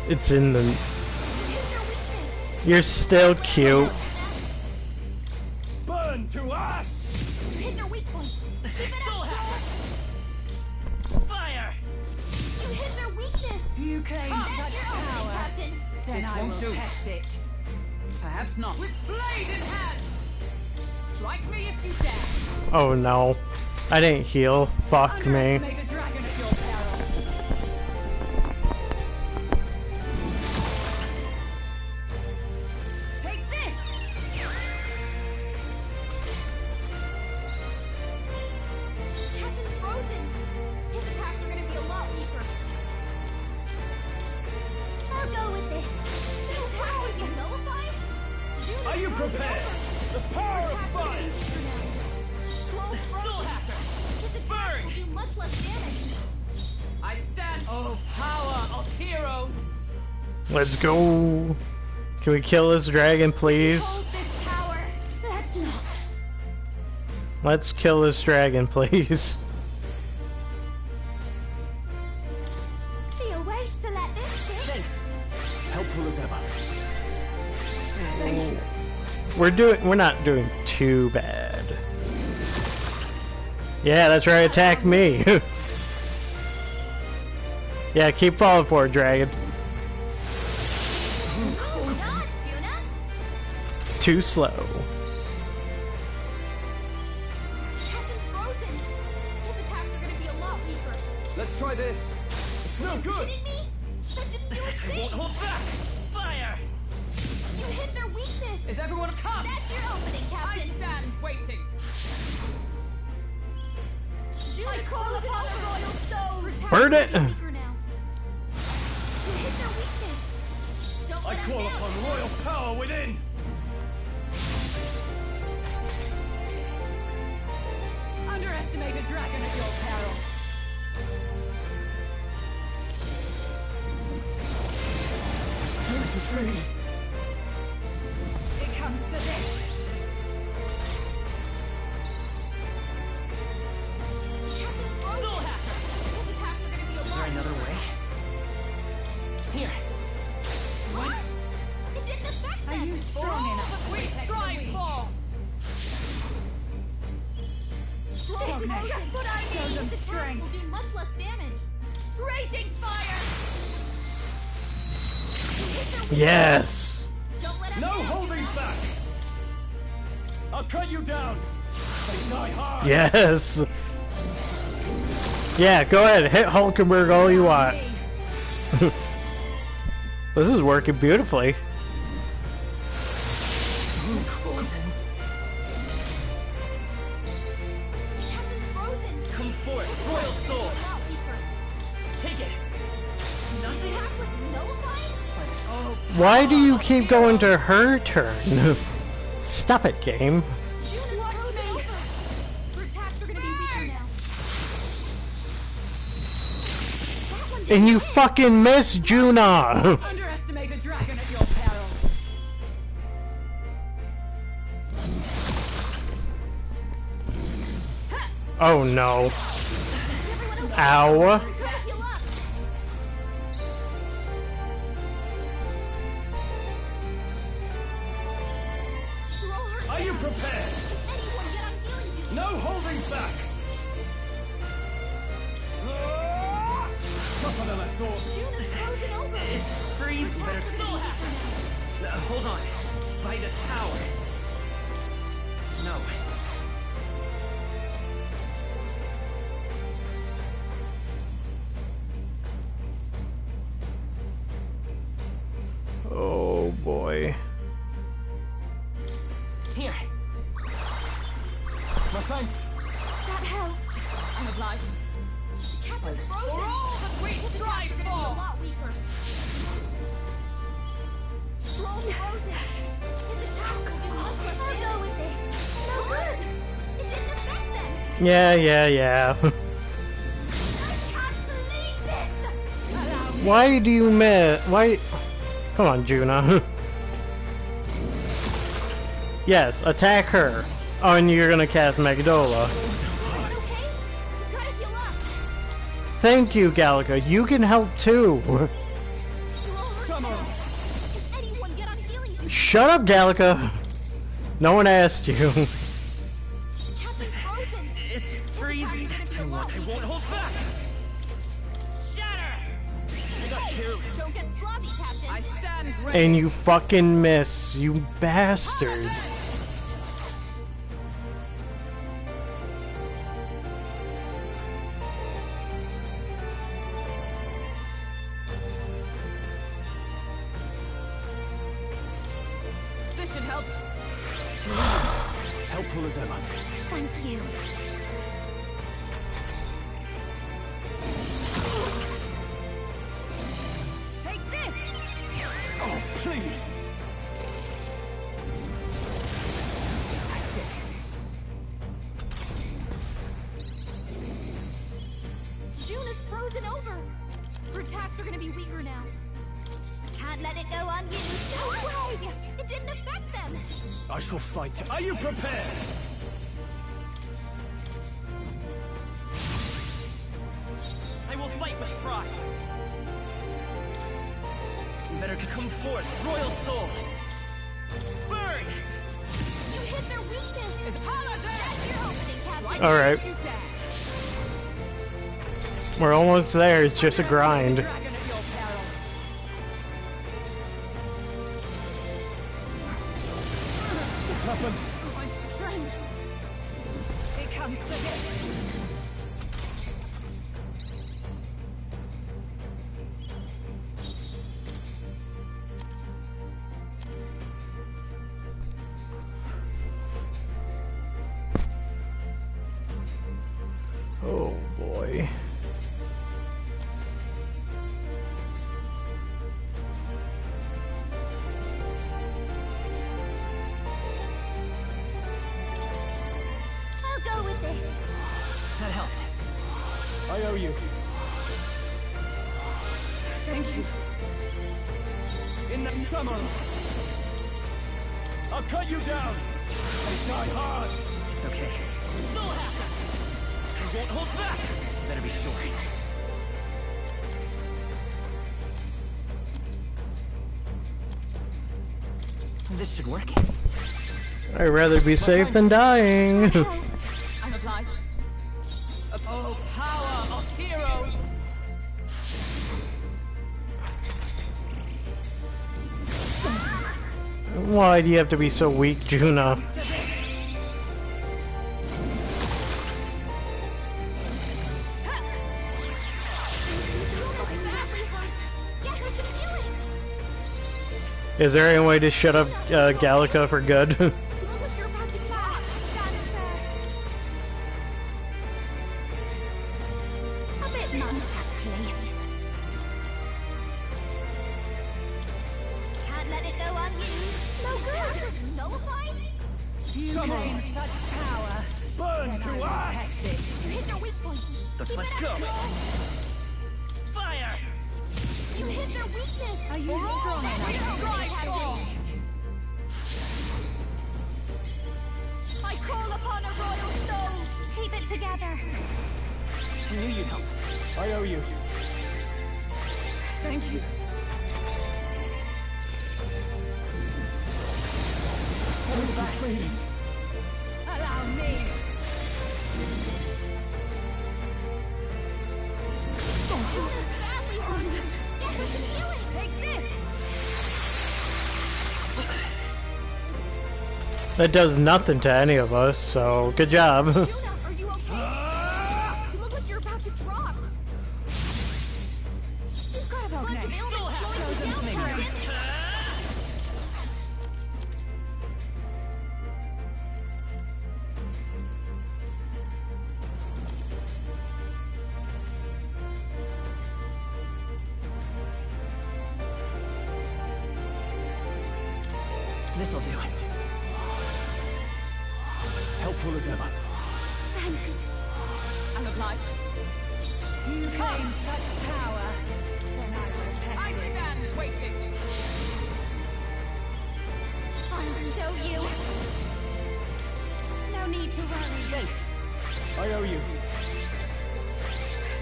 It's in the... You're still cute. Burn to ash! You hit their weak point. Keep it up, Fire! You hit their weakness. You claim That's such your opening, power. Captain. Then This I won't will do. test it. Perhaps not. With blade in hand. Strike me if you dare. Oh no. I didn't heal. Fuck me. Underestimate a dragon at your peril. Take this. Captain's frozen. His attacks are gonna be a lot weaker. I'll go with this. This attack was nullified? Are you prepared? The power of fire! Scroll frozen. His attacks will do much less damage. I stand. Oh, power of heroes. Let's go. Can we kill this dragon, please? Hold this power. That's not. Let's kill this dragon, please. Be a waste to let this sit. Helpful as ever. Thank you. We're not doing too bad. Yeah, that's right, attack me. Yeah, keep falling for it, dragon. Dodge, Juna. Too slow. Captain's frozen. His attacks are gonna be a lot weaker. Let's try this. It's no good. Kidding me? That didn't do a thing. Won't hold back. Fire! You hit their weakness. Is everyone come? That's your opening, I Captain. stand waiting. I call upon the royal soul. Burn it. Weaker now. You hit their weakness. Don't I let call them down. upon royal power within! Underestimate a dragon at your peril. Strength is free. It comes to this. Captain's frozen. His attacks are gonna be a lot. Is there another way? Here. What? It didn't affect them. Are you strong enough? We strive for. This is Okay. just what I Show need. them His attacks strength. will do much less damage. Raging fire. You hit their weakness. Yes. Don't let them No down, holding Juna. back! I'll cut you down! They die hard! Yes. Yeah, go ahead. Hit Hulkenberg all you want. This is working beautifully. Captain's frozen. Come forth, Royal Soul. A lot weaker. Take it. Nothing. Attack was nullified. Oh, Why do you keep going to her turn? Stop it, game. Juna's watch me. Her attacks are gonna be weaker now. That one And you fucking miss Juna. Underestimate a dragon at your peril. Oh no. Ow. Try to heal up. Throw her Are you down. prepared? If anyone get on healing duty. No holding back! Tougher than I thought. It's freezing. Better still hold on. By this power. No. Oh boy. Here. My thanks. That helped. I'm obliged. Captain's For frozen. all that we strive A for! lot weaker. Slow frozen. It's attack. I'll go with this. So good. It didn't affect them. Yeah. I can't believe this. Why do you miss? Why? Come on, Juna. Yes, attack her. Oh, and you're gonna cast Magdola. Thank you, Gallica. You can help too. Shut up, Gallica. No one asked you. It's freezing. I won't hold back. Shatter! I got careless. Don't get sloppy, Captain. I stand ready. And you fucking miss, you bastard. This should help. Helpful as ever. Thank you. Take this! Oh, please! June is frozen over. Her attacks are gonna be weaker now. Can't let it go unused. No way! It didn't affect them. I shall fight. Are you prepared? I will fight with pride. You better come forth, royal soul. Burn! You hit their weakness. It's Paladin. That's your opening, Captain. All right. We're almost there. It's just a grind. What's happened? My strength. It comes to this. Oh boy. I'll go with this. That helped. I owe you. Thank you. In the summer, I'll cut you down. I die hard. It's okay. Soul Hacker! I won't hold back! You better be sure. This should work. I'd rather be safe than dying. I'm obliged. Oh, power of heroes! Why do you have to be so weak, Juna? Is there any way to shut up Gallica for good? Can't let it go unused. No good. Nullified? You claim such power. Burn to ash! Test it. You hit their weak point. Let's go! Fire! You hit their weakness. Are you strong enough? Captain? I call upon a royal soul. Keep it together. I knew you'd help. I owe you. Thank you. Strength is fading. Allow me. That does nothing to any of us, so good job. Are you okay? You look like you're about to drop. You've got a bunch of ailments slowing you down, Captain. This'll do it. Helpful as ever. Thanks. I'm obliged. You claim such power, then I will test I it. stand waiting. I'll show you. No need to worry. Thanks. I owe you.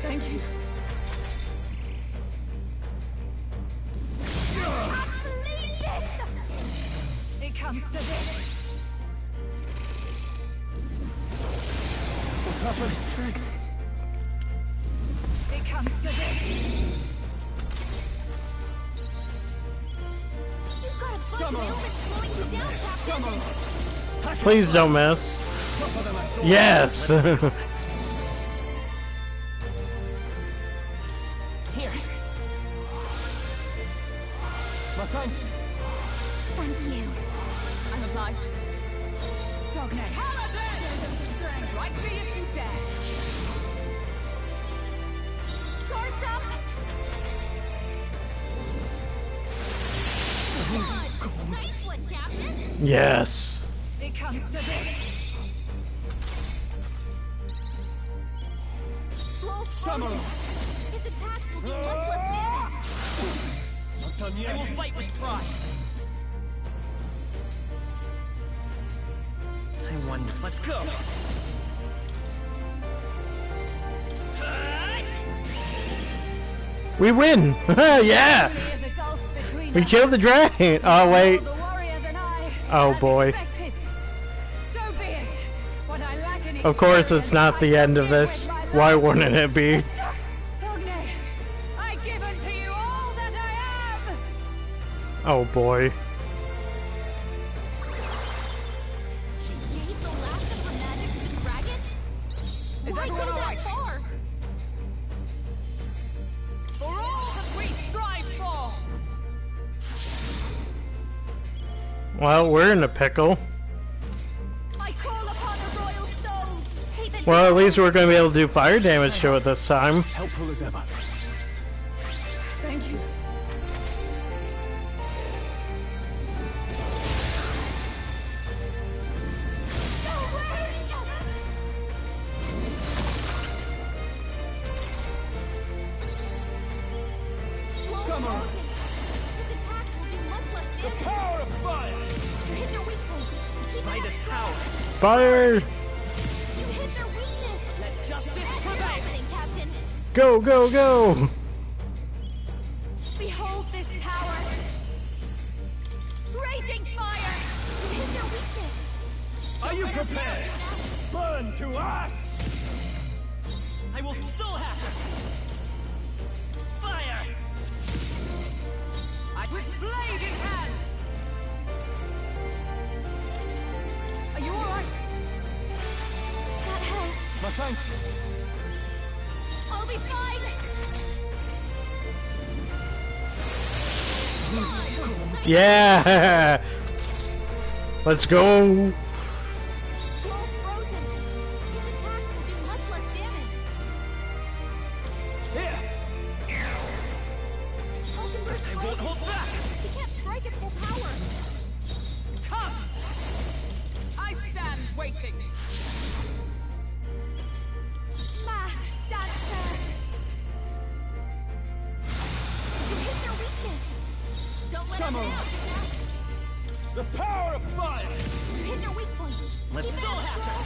Thank you. It comes to this. What's up with strength? It comes to this. You've got a bunch of ailments slowing you down, Captain. Please don't miss. Yes. Here. My thanks. Thank you. I'm obliged. Sogne. Paladin! Strike me if you dare. Guards up. Nice one, Captain. Yes. It comes to this. Summer. His attacks will do much less damage. Not done yet. I will fight with pride. I wonder. Let's go. We win. Yeah. There's a gulf between We us. killed the dragon. Oh wait. The warrior than I, Oh as boy. expected. So be it. What I lack in Of course, it's not the end of experience, this. I shall give with Why my life. wouldn't it be? Sogne, I give unto you all that I am. Oh boy. She gave the last of her magic to the dragon? Is Why everyone go all that right? far? For all that we strive for! Well, we're in a pickle. I call upon a royal soul. Haven Well, at least we're gonna be able to do fire damage to it this time. Helpful as ever. Thank you. Summer. His attacks will do much less damage. The power of fire. You hit their weak point. Keep By it this up. power. Fire! You hit their weakness. Let justice That's your prevail. opening, Captain. Go, go, go! Behold this power. Raging fire. You hit their weakness. Are you prepared? Burn to ash! I will still have her. Fire! With blade in hand! Are you alright? That helped. My thanks. I'll be fine. Yeah! Let's go! Scroll's frozen. His attacks will do much less damage. Here! Hulkenberg's I won't hold back! He can't strike at full power. Come! I stand waiting. Mask dancer. You hit their weakness. Don't let Summer. them out. The power of fire! You hit their weak point. Let's Keep it still up, have her. Scroll.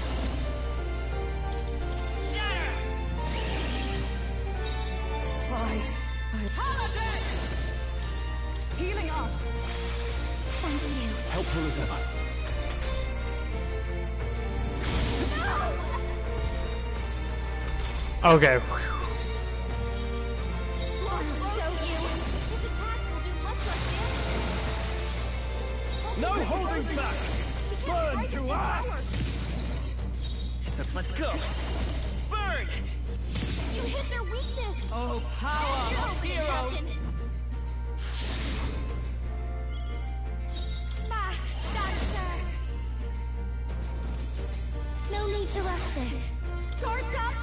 Shatter! Fine. Paladin! Healing arts. Thank you. Helpful as ever. Okay. I'll show you. His attacks will do much less damage. No holding back! She Burn to ash! So let's go. Burn! You hit their weakness! Oh, power of heroes! Mask dancer! No need to rush this. Guards up!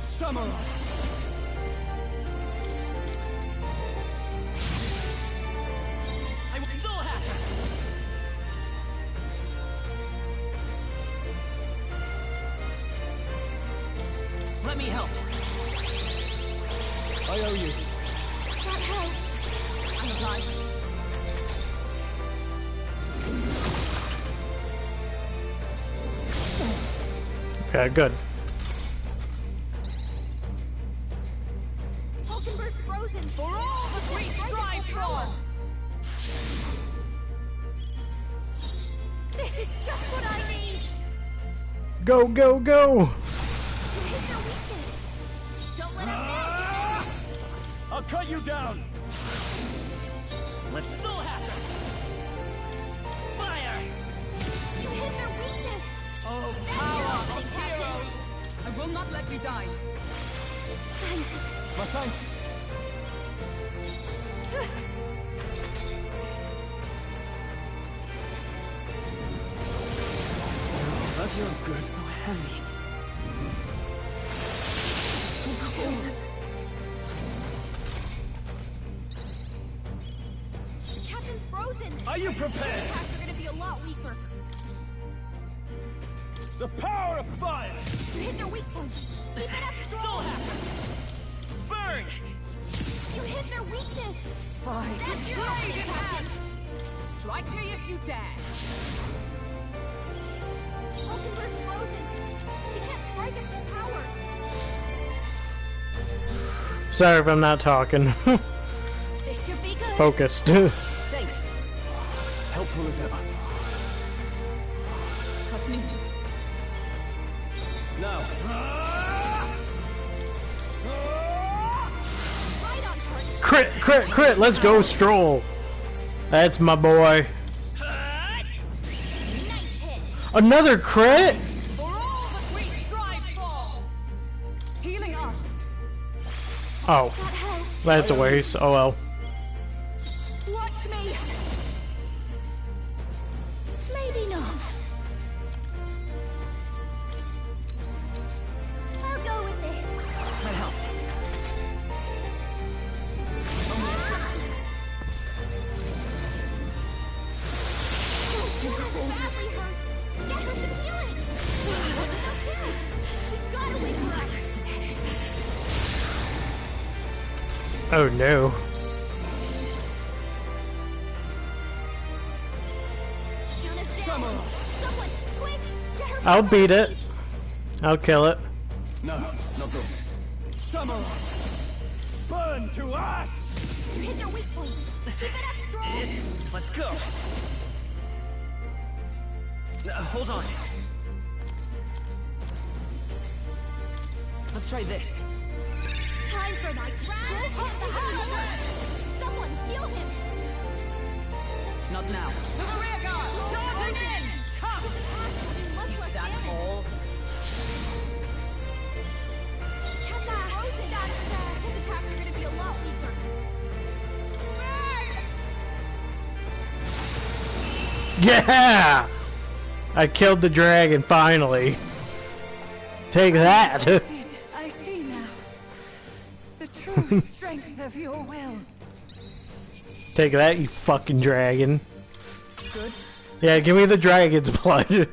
Samurai! I will still have her! Let me help. I owe you. That helped. I'm obliged. Okay, good. Hulkenberg's frozen. For all that we strive for! This is just what I need. Go, go, go! You hit their weakness. Don't let them down. I'll cut you down. Let's still have her. Fire! You hit their weakness. Oh, That's power your of opening, Captain. heroes! I will not let you die. Thanks. My thanks. That's not good. So heavy. So cold. The captain's frozen. Are you prepared? The attacks are gonna be a lot weaker. The power of fire! You hit their weak points. Keep it up Still strong. have her. Burn! You hit their weakness. Fine. That's your Blade opening, in Captain. hand. Strike me if you dare. Hulkenberg's frozen. She can't strike at full power. Sorry if I'm not talking. This should be good. Focused. Thanks. Helpful as ever. Kasnit. Now. Right on target. Crit, crit, crit! Let's go, Stroll! That's my boy. Nice hit. Another crit? For all that we strive for! Healing us. Oh, That helped. that's a waste. Oh well. Watch me. Maybe not. I'll go with this. That helps. Only a fraction. She's badly hurt. Get her some healing. We gotta wake her up. Oh no. Jonas down. Someone, quick, get her. I'll beat it. I'll kill it. No, not this. Samurai! Burn to ash! You hit their weak point. Keep it up strong. Let's go. Hold on. Let's try this. Time for my grand power. Someone heal him. Not now. To the rear guard! Charging in! Come! His attacks will do much less That damage. all? His attacks are gonna be a lot weaker. Yeah! I killed the dragon finally. Take that. I see now. The true strength of your will. Take that, you fucking dragon. Good. Yeah, give me the dragon's blood.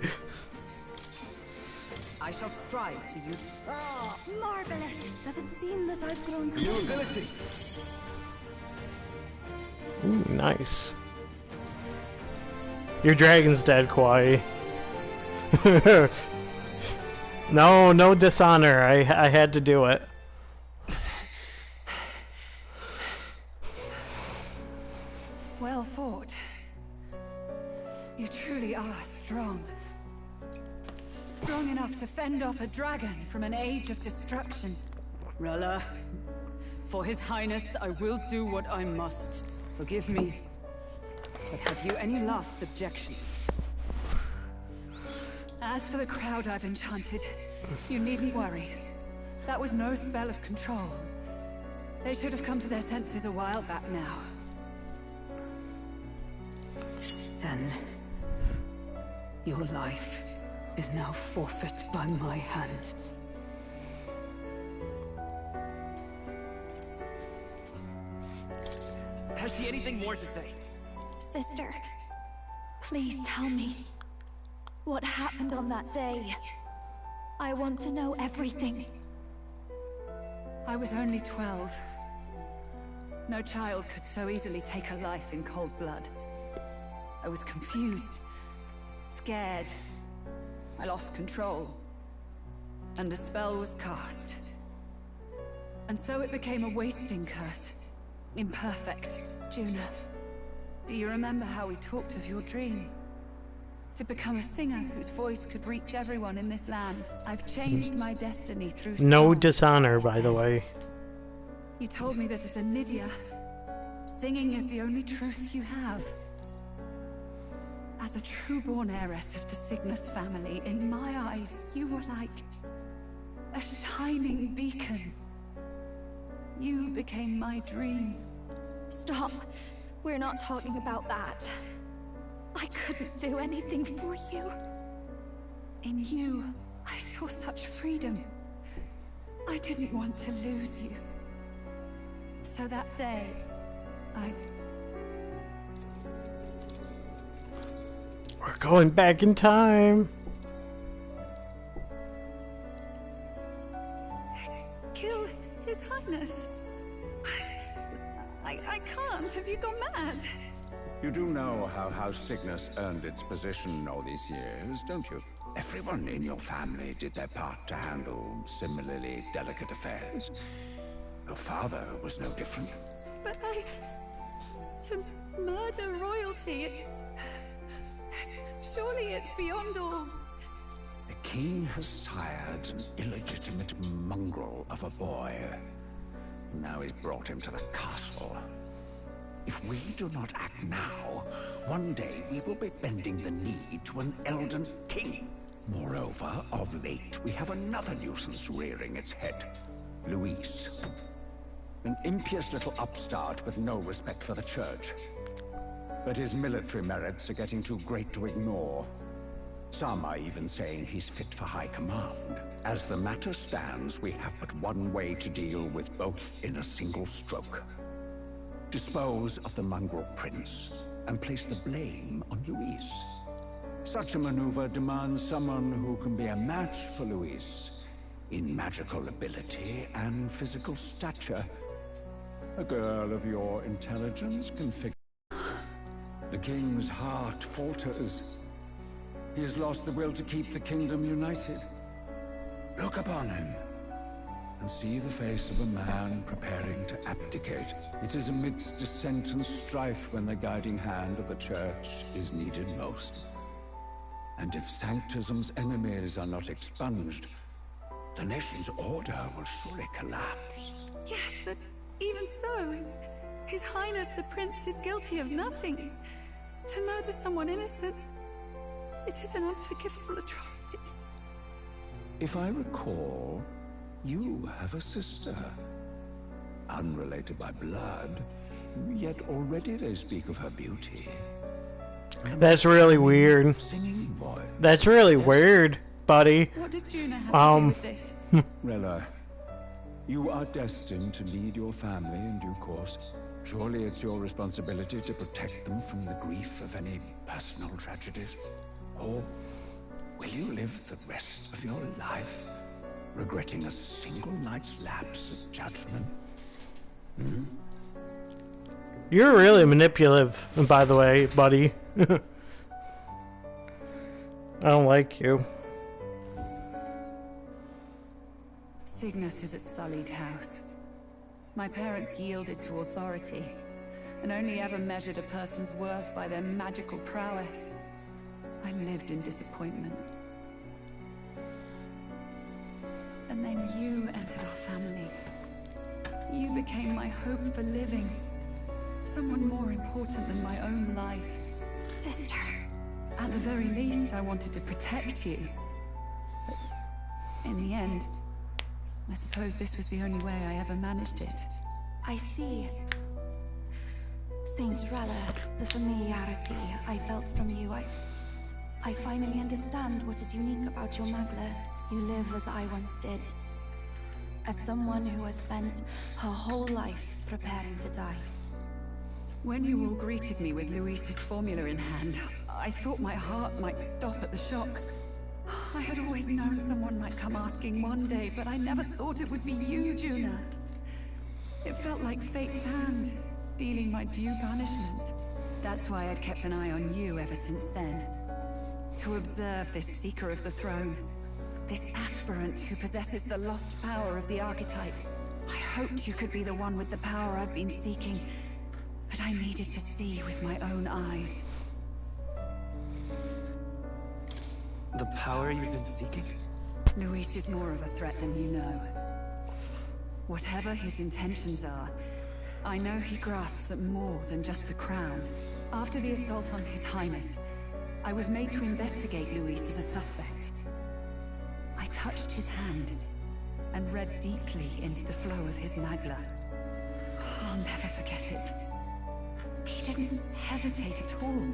I shall strive to use... Oh, marvelous. Does it seem that I've grown New stronger? ability. Ooh, nice. Your dragon's dead, Kwai. No dishonor. I had to do it. Well fought. You truly are strong. Strong enough to fend off a dragon from an age of destruction. Rella, for His Highness, I will do what I must. Forgive me. But have you any last objections? As for the crowd I've enchanted, you needn't worry. That was no spell of control. They should have come to their senses a while back now. Then, your life is now forfeit by my hand. Has she anything more to say? Sister, please tell me what happened on that day. I want to know everything. I was only 12. No child could so easily take a life in cold blood. I was confused, scared. I lost control, and the spell was cast. And so it became a wasting curse. Imperfect. Juna. Do you remember how we talked of your dream? To become a singer whose voice could reach everyone in this land. I've changed my destiny through No song, dishonor, by the way. You told me that as a Nydia, singing is the only truth you have. As a true-born heiress of the Cygnus family, in my eyes, you were like a shining beacon. You became my dream. Stop. We're not talking about that. I couldn't do anything for you. In you, I saw such freedom. I didn't want to lose you. So that day, We're going back in time. Kill His Highness. I can't. Have you gone mad? You do know how House Cygnus earned its position all these years, don't you? Everyone in your family did their part to handle similarly delicate affairs. Your father was no different. But to murder royalty, surely it's beyond all. The king has sired an illegitimate mongrel of a boy. Now he's brought him to the castle. If we do not act now, one day we will be bending the knee to an Elden king. Moreover, of late, we have another nuisance rearing its head. Luis. An impious little upstart with no respect for the church. But his military merits are getting too great to ignore. Some are even saying he's fit for high command. As the matter stands, we have but one way to deal with both in a single stroke. Dispose of the mongrel prince, and place the blame on Luis. Such a maneuver demands someone who can be a match for Luis in magical ability and physical stature. A girl of your intelligence can figure. The king's heart falters. He has lost the will to keep the kingdom united. Look upon him, and see the face of a man preparing to abdicate. It is amidst dissent and strife when the guiding hand of the church is needed most. And if Sanctism's enemies are not expunged, the nation's order will surely collapse. Yes, but even so, His Highness the Prince is guilty of nothing. To murder someone innocent, it is an unforgivable atrocity. If I recall, you have a sister. Unrelated by blood, yet already they speak of her beauty. That's really weird. Singing voice. That's really weird, buddy. What does Juna have to do with this? Rella, you are destined to lead your family in due course. Surely it's your responsibility to protect them from the grief of any personal tragedies. Or will you live the rest of your life regretting a single night's lapse of judgment? You're really manipulative, by the way, buddy. I don't like you. Cygnus is a sullied house. My parents yielded to authority, and only ever measured a person's worth by their magical prowess. I lived in disappointment. And then you entered our family. You became my hope for living. Someone more important than my own life. Sister. At the very least, I wanted to protect you. In the end, I suppose this was the only way I ever managed it. I see. Saint Rella, the familiarity I felt from you, I finally understand what is unique about your Magla. You live as I once did. As someone who has spent her whole life preparing to die. When you all greeted me with Luis's formula in hand, I thought my heart might stop at the shock. I had always known someone might come asking one day, but I never thought it would be you, Juna. It felt like fate's hand, dealing my due punishment. That's why I'd kept an eye on you ever since then. To observe this seeker of the throne. This aspirant who possesses the lost power of the archetype. I hoped you could be the one with the power I've been seeking, but I needed to see with my own eyes. The power you've been seeking? Luis is more of a threat than you know. Whatever his intentions are, I know he grasps at more than just the crown. After the assault on His Highness, I was made to investigate Luis as a suspect. I touched his hand and read deeply into the flow of his Magla. I'll never forget it. He didn't hesitate at all.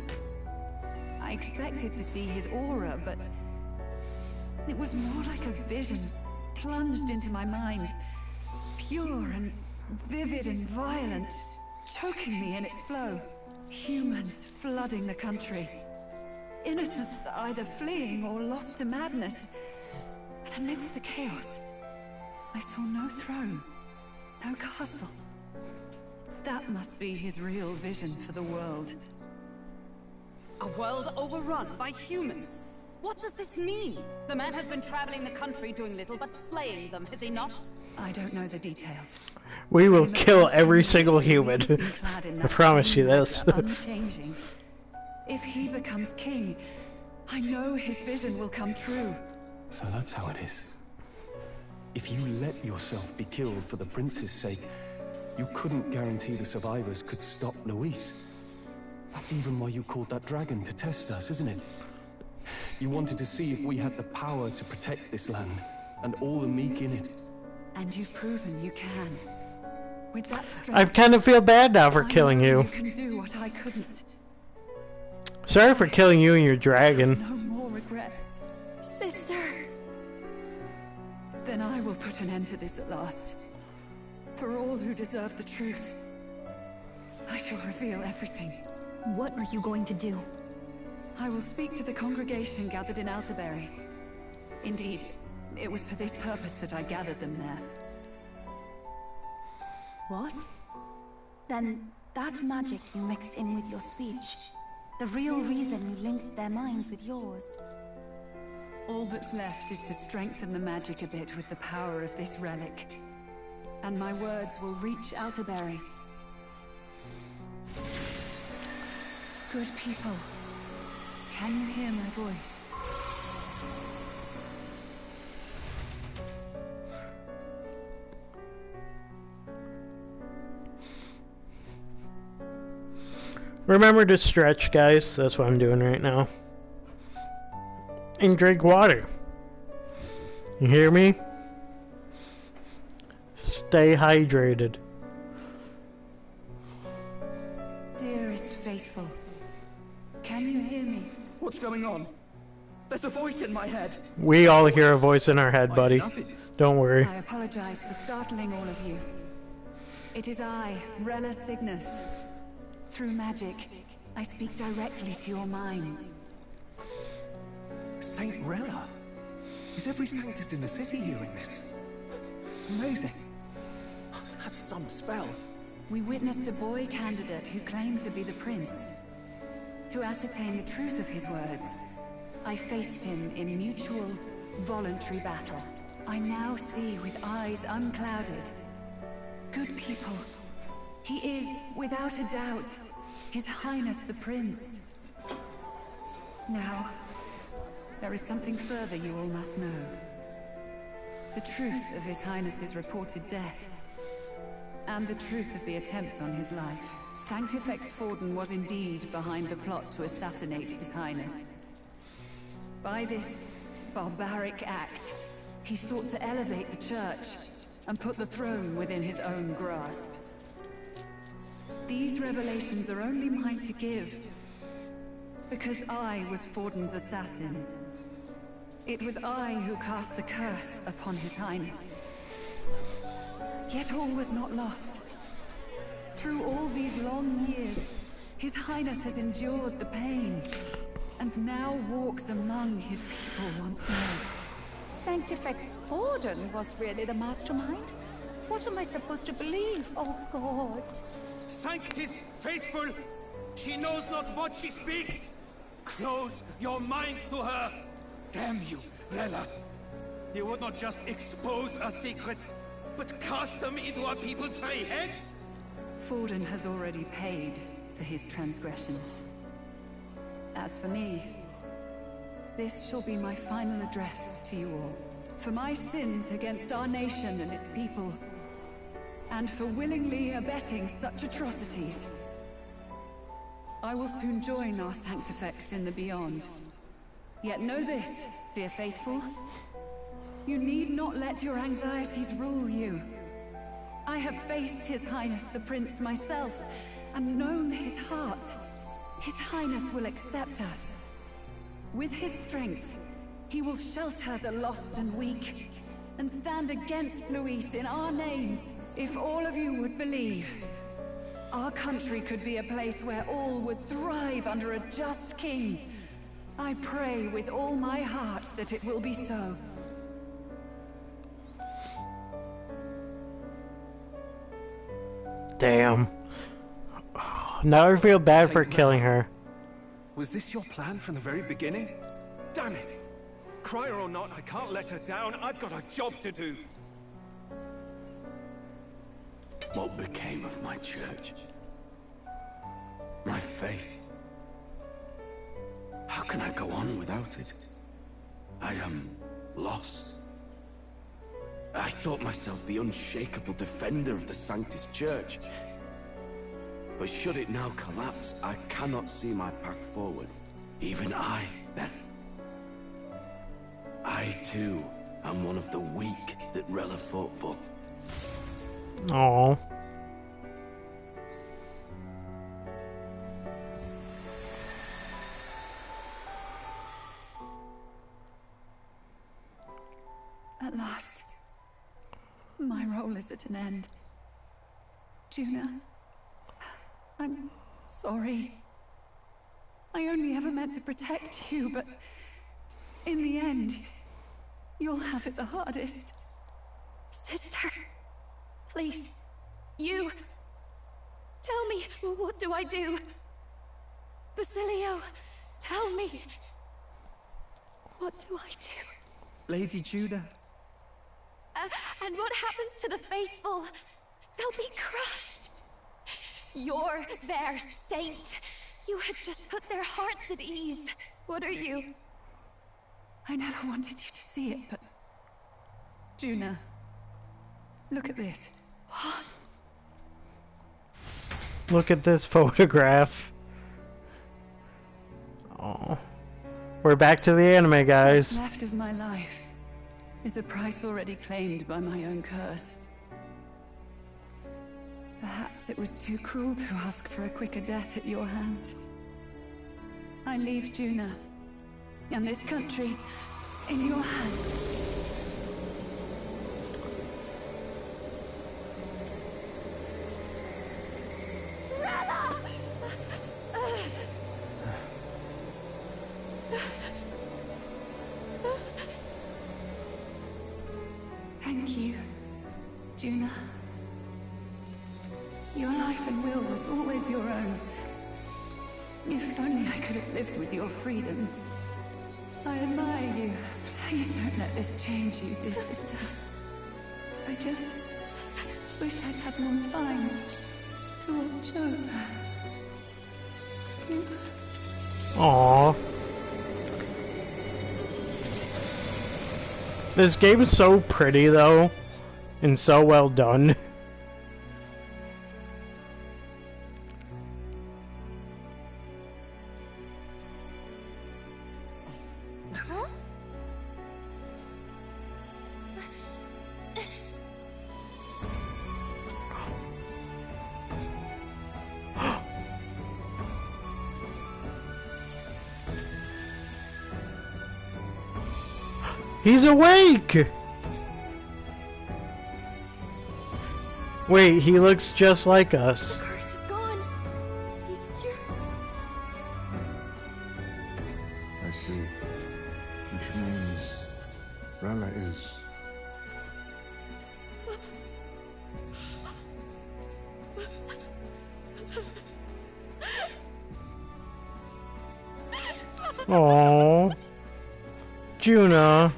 I expected to see his aura, but it was more like a vision plunged into my mind. Pure and vivid and violent, choking me in its flow. Humans flooding the country. Innocents either fleeing or lost to madness. And amidst the chaos, I saw no throne, no castle. That must be his real vision for the world. A world overrun by humans? What does this mean? The man has been traveling the country doing little but slaying them, has he not? I don't know the details. We will kill every single human. I promise you this. Unchanging. If he becomes king, I know his vision will come true. So that's how it is. If you let yourself be killed for the prince's sake, you couldn't guarantee the survivors could stop Luis. That's even why you called that dragon to test us, isn't it? You wanted to see if we had the power to protect this land, and all the meek in it. And you've proven you can. With that strength, I kind of feel bad now for killing you. You can do what I couldn't. Sorry for killing you and your dragon. No more regrets. Sister! Then I will put an end to this at last. For all who deserve the truth. I shall reveal everything. What are you going to do? I will speak to the congregation gathered in Altaberry. Indeed, it was for this purpose that I gathered them there. What? Then that magic you mixed in with your speech, the real reason you linked their minds with yours. All that's left is to strengthen the magic a bit with the power of this relic. And my words will reach Altaberry. Good people, can you hear my voice? Remember to stretch, guys. That's what I'm doing right now. And drink water. You hear me? Stay hydrated. Dearest faithful, can you hear me? What's going on? There's a voice in my head. We all hear a voice in our head, buddy. Don't worry. I apologize for startling all of you. It is I, Rella Cygnus. Through magic, I speak directly to your minds. Saint Rella? Is every sanctist in the city hearing this? Amazing. That's some spell. We witnessed a boy candidate who claimed to be the prince. To ascertain the truth of his words, I faced him in mutual, voluntary battle. I now see with eyes unclouded. Good people. He is, without a doubt, His Highness the Prince. Now, there is something further you all must know. The truth of His Highness's reported death. And the truth of the attempt on his life. Sanctifex Forden was indeed behind the plot to assassinate His Highness. By this barbaric act, he sought to elevate the church and put the throne within his own grasp. These revelations are only mine to give, because I was Forden's assassin. It was I who cast the curse upon His Highness. Yet all was not lost. Through all these long years, His Highness has endured the pain, and now walks among his people once more. Sanctifex Forden was really the mastermind? What am I supposed to believe? Oh God. Sanctist faithful, she knows not what she speaks. Close your mind to her. Damn you, Rella. You would not just expose our secrets, but cast them into our people's very heads? Forden has already paid for his transgressions. As for me, this shall be my final address to you all. For my sins against our nation and its people, and for willingly abetting such atrocities, I will soon join our Sanctifex in the Beyond. Yet know this, dear faithful, you need not let your anxieties rule you. I have faced His Highness the Prince myself, and known his heart. His Highness will accept us. With his strength, he will shelter the lost and weak, and stand against Luis in our names. If all of you would believe, our country could be a place where all would thrive under a just king. I pray with all my heart that it will be so. Damn. Now I feel bad for killing her. Was this your plan from the very beginning? Damn it! Crier or not, I can't let her down. I've got a job to do. What became of my church? My faith? How can I go on without it? I am lost. I thought myself the unshakable defender of the Sanctus Church. But should it now collapse, I cannot see my path forward. Even I, then. I, too, am one of the weak that Rella fought for. Aww. At last, my role is at an end. Juna, I'm sorry. I only ever meant to protect you, but in the end, you'll have it the hardest. Sister, please, you... Tell me, what do I do? Basilio, tell me. What do I do? Lady Juna. And what happens to the faithful? They'll be crushed. You're their saint. You had just put their hearts at ease. What are you? I never wanted you to see it, but... Juna, look at this. What? Look at this photograph. Oh, we're back to the anime, guys. What's left of my life is a price already claimed by my own curse. Perhaps it was too cruel to ask for a quicker death at your hands. I leave Juna and this country in your hands. Rella! Thank you, Juna. Your life and will was always your own. If only I could have lived with your freedom. I admire you. Please don't let this change you, dear sister. I just wish I'd had more time to watch over you. Aww. This game is so pretty, though, and so well done. He's awake! Wait, he looks just like us. The curse is gone. He's cured. I see. Which means Rella is... Aww. Juna.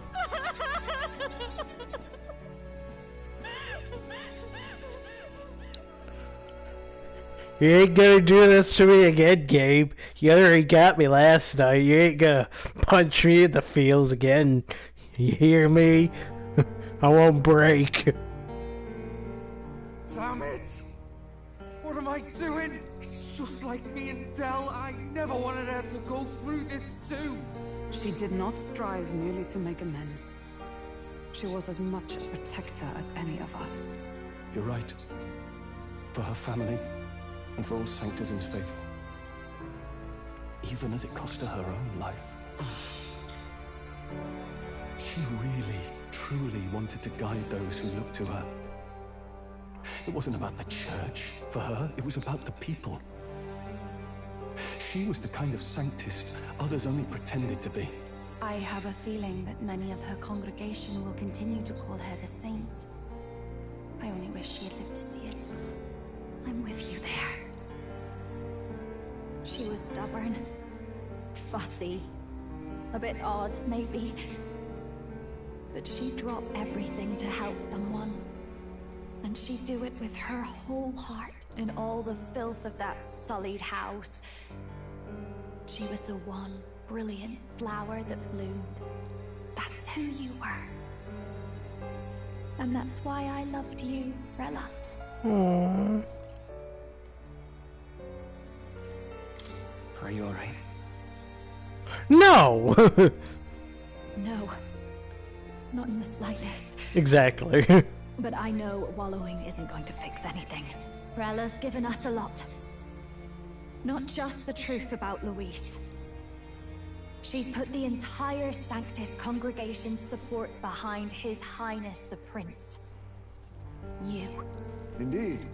You ain't gonna do this to me again, Gabe. You already got me last night. You ain't gonna punch me in the feels again. You hear me? I won't break. Damn it! What am I doing? It's just like me and Dell. I never wanted her to go through this too. She did not strive merely to make amends. She was as much a protector as any of us. You're right. For her family, and for all Sanctism's faithful. Even as it cost her her own life. She really, truly wanted to guide those who looked to her. It wasn't about the church for her, it was about the people. She was the kind of Sanctist others only pretended to be. I have a feeling that many of her congregation will continue to call her the Saint. I only wish she had lived to see it. I'm with you there. She was stubborn, fussy, a bit odd, maybe. But she'd drop everything to help someone. And she'd do it with her whole heart in all the filth of that sullied house. She was the one brilliant flower that bloomed. That's who you were. And that's why I loved you, Rella. Aww. Are you alright? No! No. Not in the slightest. Exactly. But I know wallowing isn't going to fix anything. Rella's given us a lot. Not just the truth about Luis. She's put the entire Sanctus congregation's support behind His Highness the Prince. You. Indeed.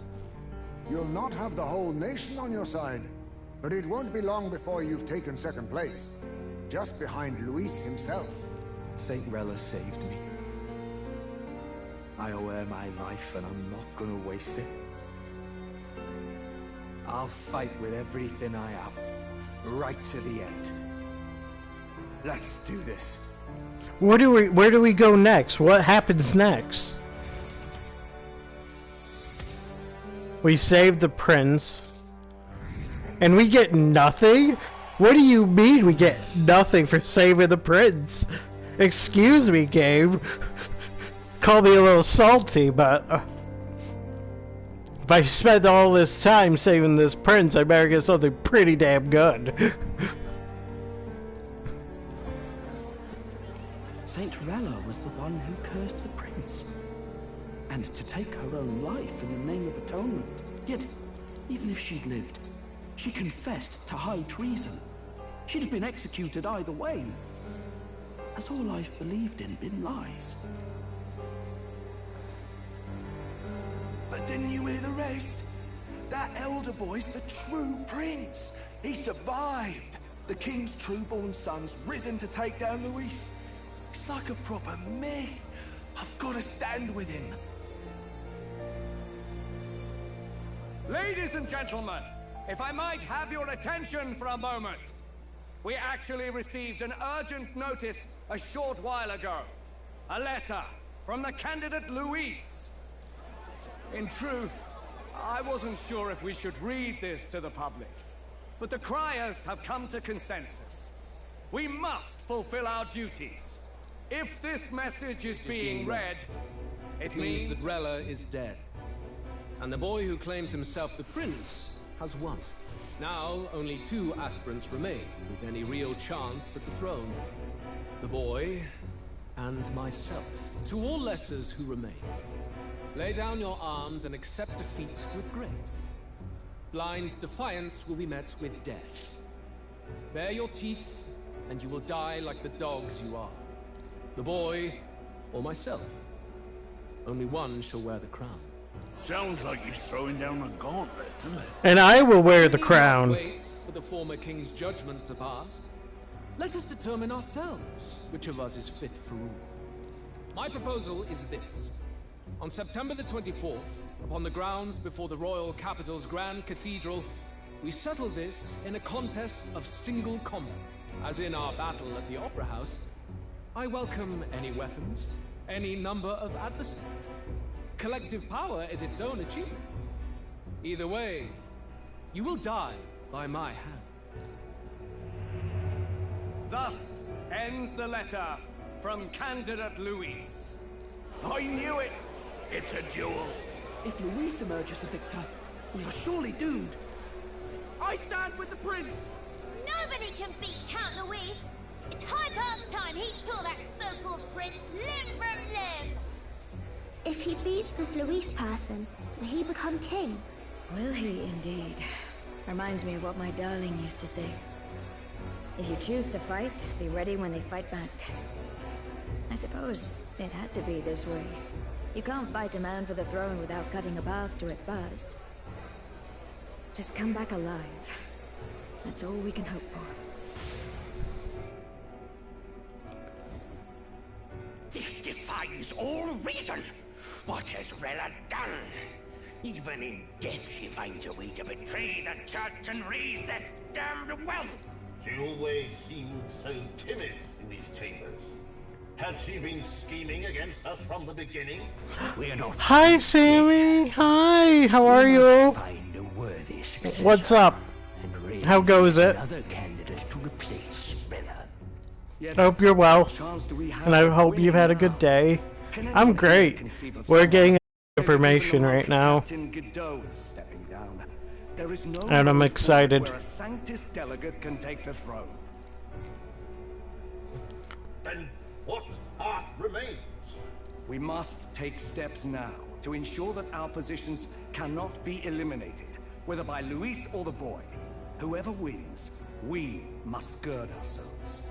You'll not have the whole nation on your side, but it won't be long before you've taken second place. Just behind Luis himself. Saint Rella saved me. I owe her my life and I'm not gonna waste it. I'll fight with everything I have, right to the end. Let's do this. Where do we go next? What happens next? We save the prince. And we get nothing? What do you mean we get nothing for saving the prince? Excuse me, Gabe. Call me a little salty, but if I spend all this time saving this prince, I better get something pretty damn good. Saint Rella was the one who cursed the prince. And to take her own life in the name of atonement. Yet, even if she'd lived, she confessed to high treason. She'd have been executed either way. Has all I've believed in been lies? But didn't you hear the rest? That elder boy's the true prince. He survived. The king's true-born son's risen to take down Luis. It's like a proper myth. I've got to stand with him. Ladies and gentlemen, if I might have your attention for a moment. We actually received an urgent notice a short while ago. A letter from the candidate Luis. In truth, I wasn't sure if we should read this to the public, but the criers have come to consensus. We must fulfill our duties. If this message is being read, it means that Rella is dead. And the boy who claims himself the prince has won. Now, only 2 aspirants remain with any real chance at the throne. The boy and myself. To all lessers who remain, lay down your arms and accept defeat with grace. Blind defiance will be met with death. Bare your teeth, and you will die like the dogs you are. the boy, or myself. Only one shall wear the crown. Sounds like he's throwing down a gauntlet, doesn't it? And I will wear the We need not crown. wait for the former king's judgment to pass. Let us determine ourselves which of us is fit for rule. My proposal is this. On September the 24th, upon the grounds before the royal capital's grand cathedral, we settle this in a contest of single combat, as in our battle at the Opera House. I welcome any weapons, any number of adversaries. Collective power is its own achievement. Either way, you will die by my hand. Thus ends the letter from candidate Luis. I knew it! It's a duel. If Luis emerges the victor, we are surely doomed. I stand with the prince! Nobody can beat Count Luis! It's high past time he tore that so-called prince limb from limb! If he beats this Luis person, will he become king? Will he indeed? Reminds me of what my darling used to say. If you choose to fight, be ready when they fight back. I suppose it had to be this way. You can't fight a man for the throne without cutting a path to it first. Just come back alive. That's all we can hope for. This defies all reason. What has Rella done? Even in death she finds a way to betray the church and raise that damned wealth. She always seemed so timid in these chambers. Had she been scheming against us from the beginning? We're not. Hi, Sammy. Hi. How are you? Find a worthy successor What's up? and raise How goes it? another candidate to replace Rella. I hope you're well, and I hope you've had a good day. I'm great. We're getting information right now, Captain Godot is stepping down. There is no and I'm road excited. forward where a Sanctus delegate can take the throne. Then what path remains? We must take steps now to ensure that our positions cannot be eliminated, whether by Luis or the boy. Whoever wins, we must gird ourselves.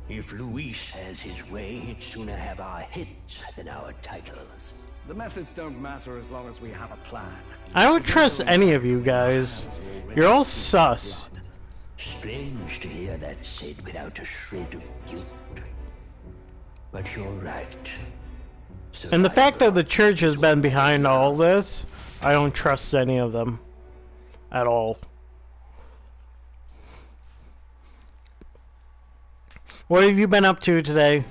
If Luis has his way, he'd sooner have our heads than our titles. The methods don't matter as long as we have a plan. I don't trust any of you guys. You're all sus. Strange to hear that said without a shred of guilt. But you're right. And the fact that the church has been behind all this, I don't trust any of them at all. What have you been up to today?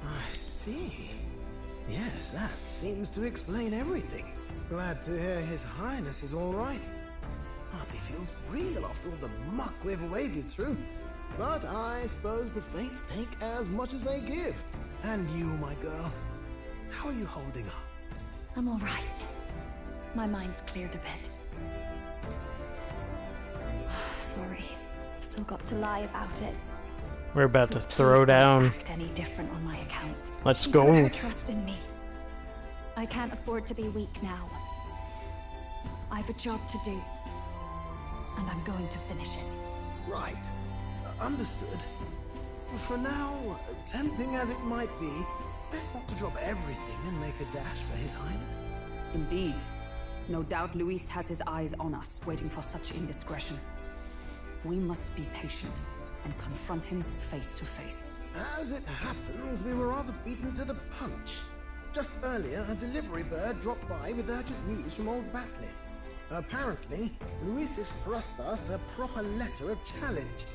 I see. Yes, that seems to explain everything. Glad to hear His Highness is all right. Hardly feels real after all the muck we've waded through. But I suppose the fates take as much as they give. And you, my girl, how are you holding up? I'm all right. My mind's cleared a bit. Sorry. Still got to lie about it. We're about to throw down. Act any different on my account. Let's She go. put her trust in me. I can't afford to be weak now. I've a job to do, and I'm going to finish it. Right. Understood. For now, tempting as it might be, best not to drop everything and make a dash for His Highness. Indeed. No doubt Luis has his eyes on us, waiting for such indiscretion. We must be patient and confront him face to face. As it happens, we were rather beaten to the punch. Just earlier, a delivery bird dropped by with urgent news from old Batley. Apparently, Luis has thrust us a proper letter of challenge.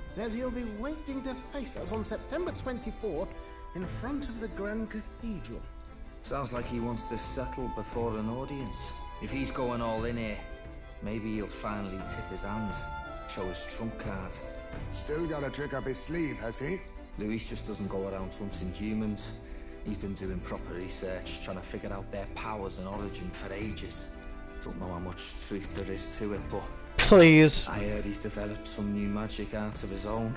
Says he'll be waiting to face us on September 24th in front of the Grand Cathedral. Sounds like he wants this settled before an audience. If he's going all in here, maybe he'll finally tip his hand, show his trump card. Still got a trick up his sleeve, has he? Luis just doesn't go around hunting humans. He's been doing proper research, trying to figure out their powers and origin for ages. Don't know how much truth there is to it, but... Please. I heard he's developed some new magic art of his own.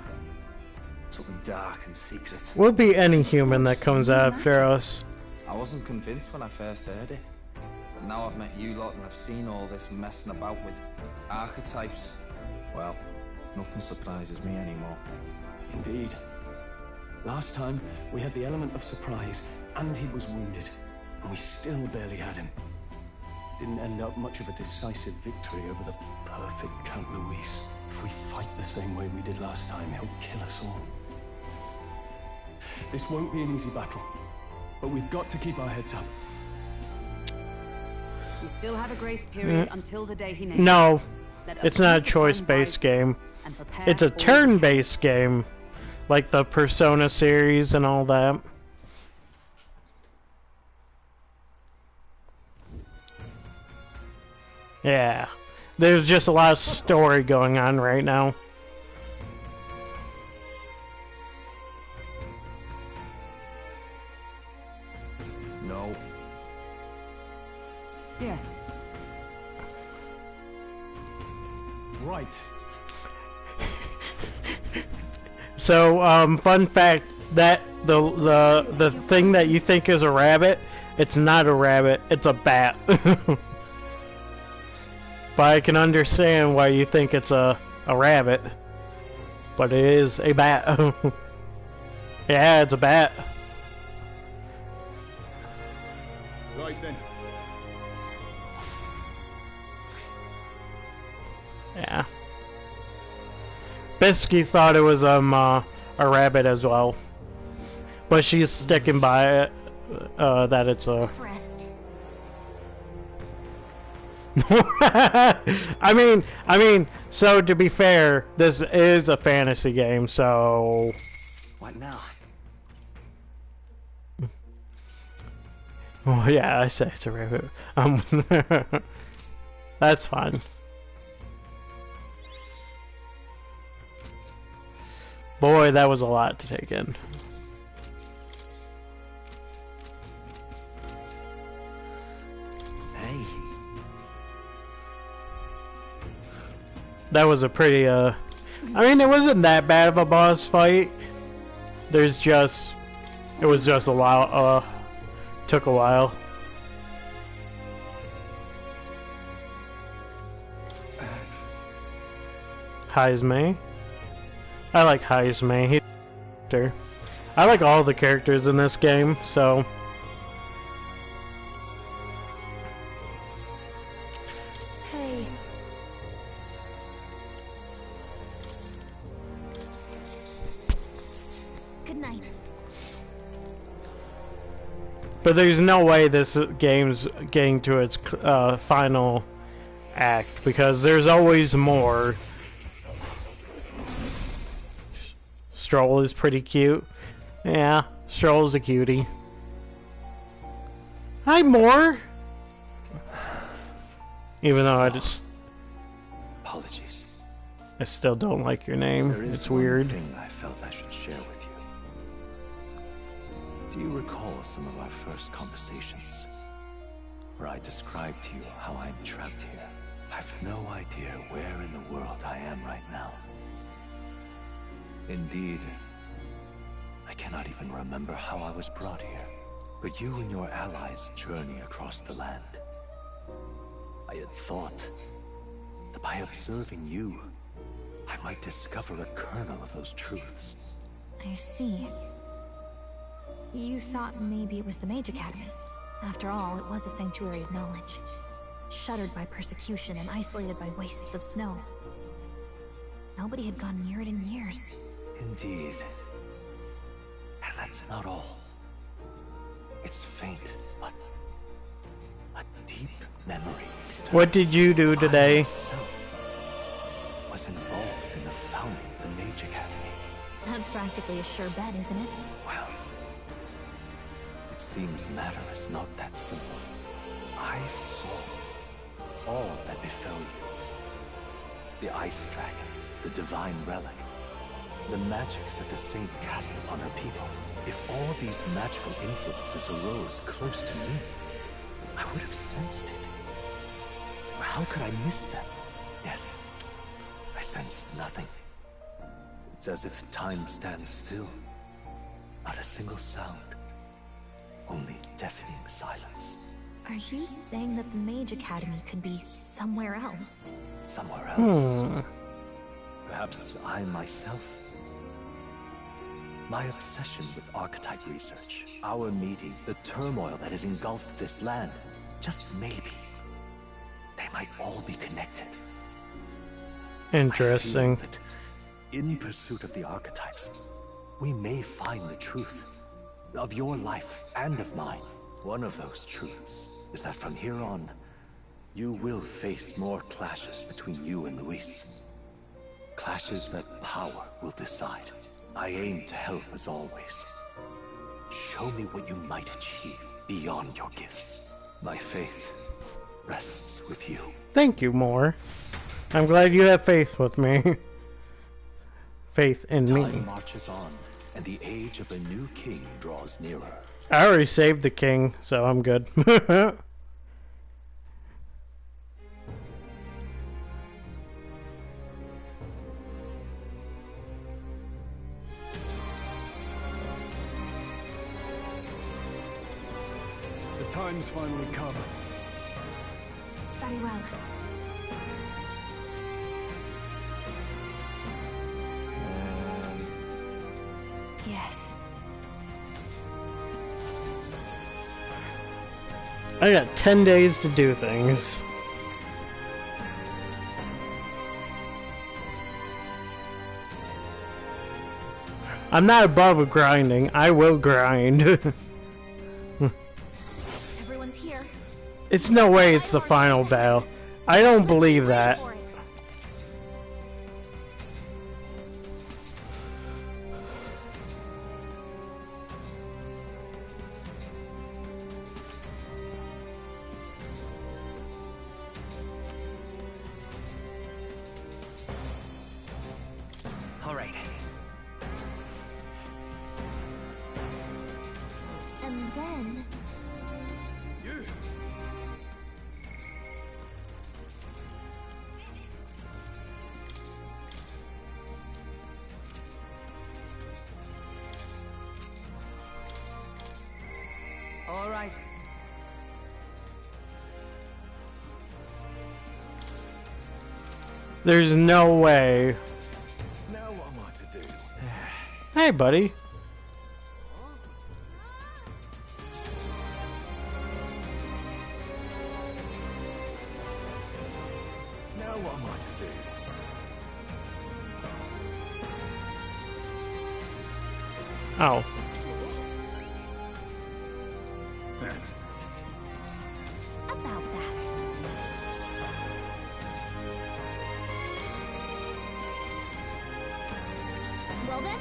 Something dark and secret. We'll be any human that comes after us. I wasn't convinced when I first heard it. But now I've met you lot and I've seen all this messing about with archetypes. Well, nothing surprises me anymore. Indeed. Last time, we had the element of surprise, and he was wounded. And we still barely had him. Didn't end up much of a decisive victory over the perfect Count Luis. If we fight the same way we did last time, he'll kill us all. This won't be an easy battle, but we've got to keep our heads up. We still have a grace period until the day he names. No, it's not a choice-based game. It's a turn-based game, like the Persona series and all that. Yeah, there's just a lot of story going on right now. No. Yes. Right. So, fun fact, that the thing that you think is a rabbit, it's not a rabbit, it's a bat. But I can understand why you think it's a rabbit. But it is a bat. Yeah, it's a bat. Right then. Yeah. Bisky thought it was a rabbit as well. But she's sticking by it that it's a... Let's rest. I mean, so to be fair, this is a fantasy game, so... What now? Oh yeah, I say it's a rabbit. That's fine. Boy, that was a lot to take in. Hey. That was a pretty, I mean, it wasn't that bad of a boss fight. There's just, it was just a while, took a while. Heisme. I like Heisme. He's a character. I like all the characters in this game, so... Hey. Good night. But there's no way this game's getting to its final act, because there's always more. Stroll is pretty cute. Yeah, Stroll's a cutie. Hi, Moore! Even though Apologies. I still don't like your name. There is It's weird. one thing I felt I should share with you. Do you recall some of our first conversations? Where I described to you how I'm trapped here? I've no idea where in the world I am right now. Indeed, I cannot even remember how I was brought here. But you and your allies journey across the land. I had thought that by observing you, I might discover a kernel of those truths. I see. You thought maybe it was the Mage Academy. After all, it was a sanctuary of knowledge. Shuttered by persecution and isolated by wastes of snow. Nobody had gone near it in years. Indeed. And that's not all. It's faint, but a deep memory. What did you do today? I myself was involved in the founding of the Mage Academy. That's practically a sure bet, isn't it? Well, it seems the matter is not that simple. I saw all that befell you. The Ice Dragon, the Divine Relic, the magic that the Saint cast upon her people. If all these magical influences arose close to me, I would have sensed it. How could I miss them? Yet, I sensed nothing. It's as if time stands still. Not a single sound. Only deafening silence. Are you saying that the Mage Academy could be somewhere else? Somewhere else. Perhaps I myself. My obsession with archetype research, our meeting, the turmoil that has engulfed this land, just maybe, they might all be connected. Interesting. I feel that in pursuit of the archetypes, we may find the truth of your life and of mine. One of those truths is that from here on, you will face more clashes between you and Luis. Clashes that power will decide. I aim to help as always. Show me what you might achieve beyond your gifts. My faith rests with you. Thank you, Moore. I'm glad you have faith with me. Faith in me. Time marches on, and the age of a new king draws nearer. I already saved the king, so I'm good. The time's finally come. Very well. Yes. I got 10 days to do things. I'm not above grinding. I will grind. Everyone's here. It's no way it's the final battle. I don't believe that. All right. And then... You! All right. There's no way. Now what am I to do? Hey, buddy. Now what am I to do? Oh. About that. Well then?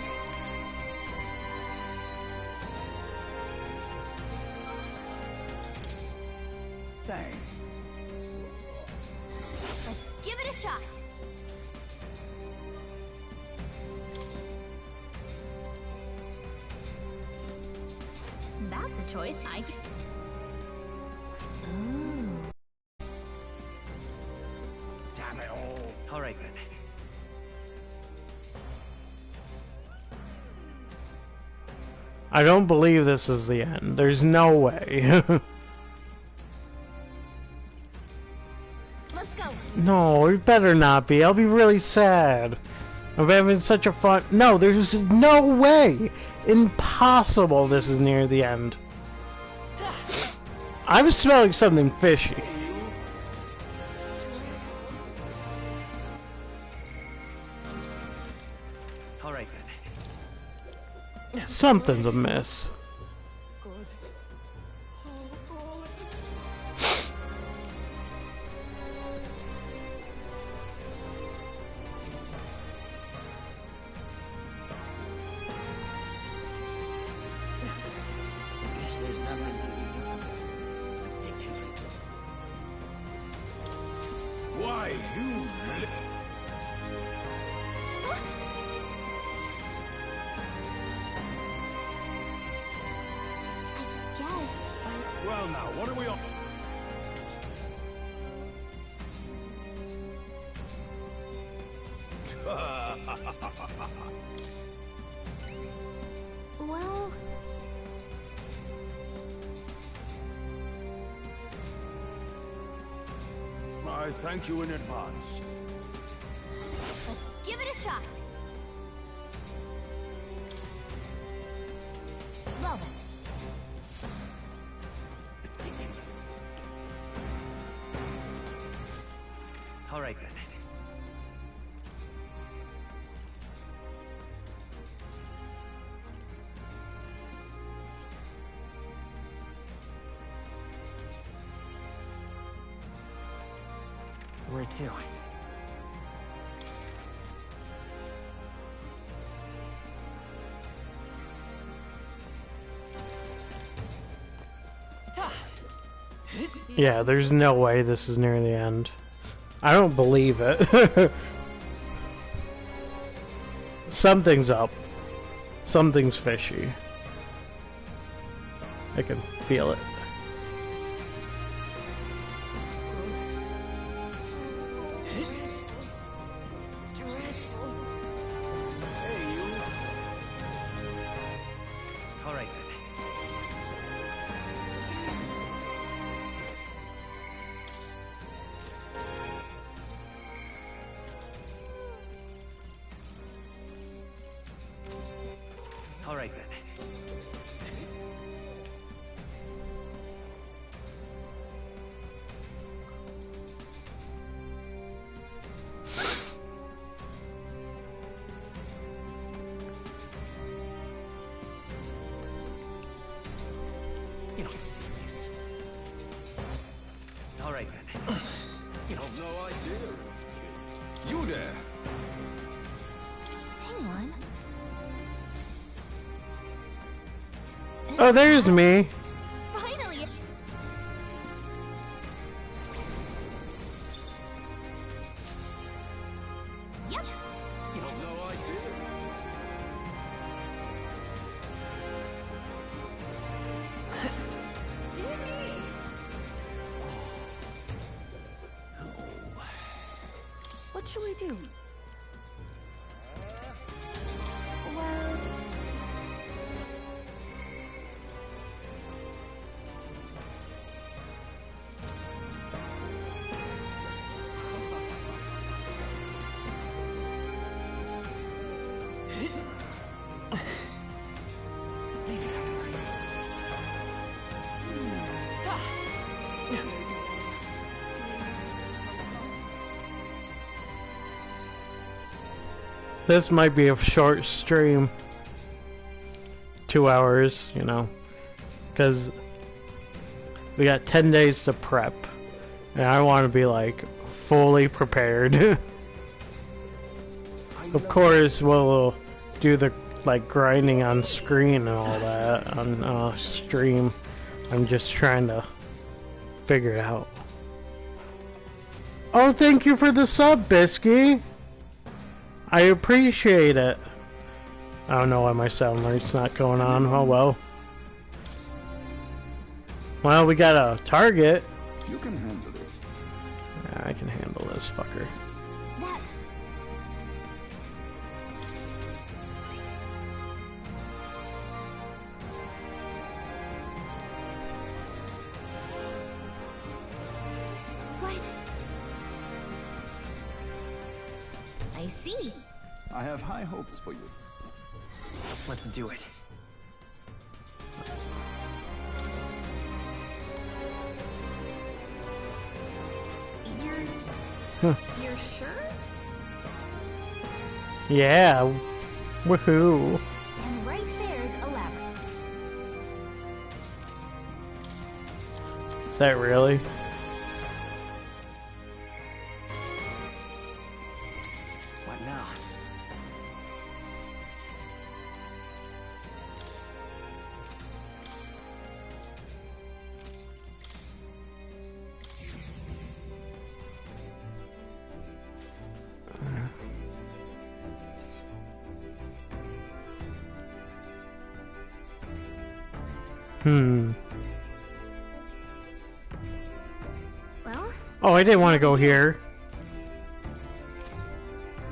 Say. Let's give it a shot. That's a choice. Damn it all. All right then. I don't believe this is the end. There's no way. Let's go. No, it better not be. I'll be really sad. I'm having such a fun... No, there's no way. Impossible this is near the end. I'm smelling something fishy. All right then. Something's amiss. Guess there's nothing ridiculous. Why, you Guess, Well now, what are we on? well... I thank you in advance. Let's give it a shot. Well then. All right then. Where to? Yeah, there's no way this is near the end. I don't believe it. Something's up. Something's fishy. I can feel it. All right then. All right then. You're not serious. All right then. You have no idea. You there? Hang on. Oh, there's me. Finally! Yep. You have no idea. Dear me. What should we do? Well... This might be a short stream. 2 hours, you know. Because we got 10 days to prep. And I want to be like fully prepared. Of course, we'll do the like grinding on screen and all that on stream. I'm just trying to figure it out. Oh, thank you for the sub, Bisky. I appreciate it. I don't know why my sound rate's not going on. Oh well. Well, we got a target. You can handle it. I can handle this fucker. What? I see. I have high hopes for you. Let's do it. You're sure? Yeah. Woohoo. And right there's a labyrinth. Is that really? What now? Well? Oh, I didn't want to go here.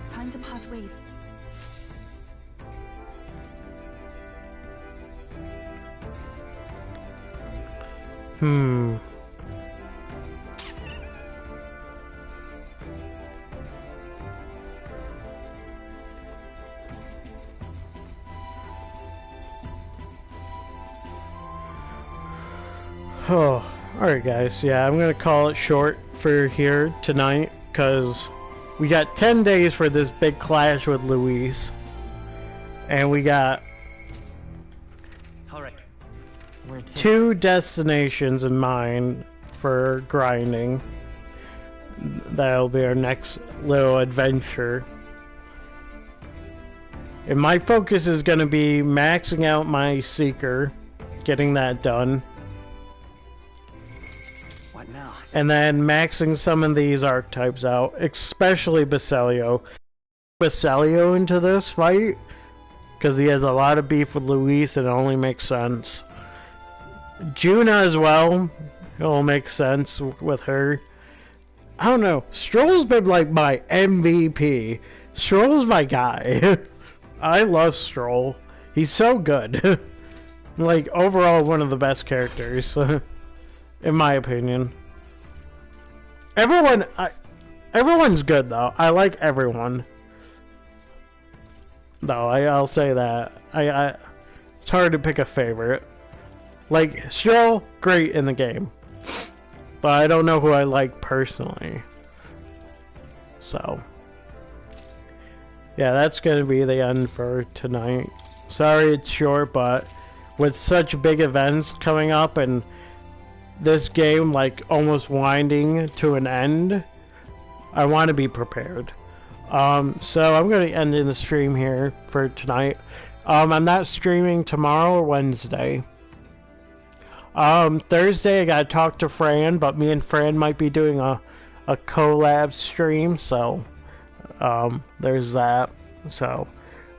Time to part ways. Oh, alright guys, yeah, I'm gonna call it short for here tonight, because we got 10 days for this big clash with Luis. And we got 2 destinations in mind for grinding. That'll be our next little adventure. And my focus is going to be maxing out my Seeker, getting that done. What now? And then maxing some of these archetypes out, especially Basilio. Basilio into this fight, because he has a lot of beef with Luis and it only makes sense. Juna as well, it'll make sense with her. I don't know, Stroll's been like my MVP. Stroll's my guy. I love Stroll. He's so good. Like, overall one of the best characters, in my opinion. Everyone's good though. I like everyone. Though, I'll say that. It's hard to pick a favorite. Like, Stroll, great in the game. But I don't know who I like personally. So. Yeah, that's gonna be the end for tonight. Sorry it's short, but with such big events coming up and this game like almost winding to an end, I want to be prepared. So I'm going to end in the stream here for tonight. I'm not streaming tomorrow or Wednesday. Thursday I gotta talk to Fran, but me and Fran might be doing a collab stream, so there's that. So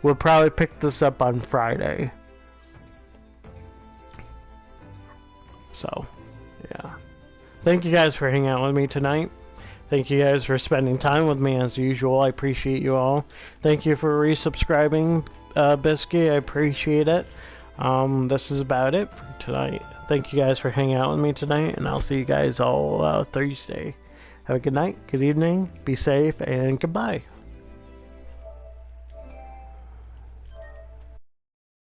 we'll probably pick this up on Friday. So yeah, thank you guys for hanging out with me tonight. Thank you guys for spending time with me as usual. I appreciate you all. Thank you for resubscribing, Bisky. I appreciate it. This is about it for tonight. Thank you guys for hanging out with me tonight, and I'll see you guys all Thursday. Have a good night, good evening, be safe, and goodbye.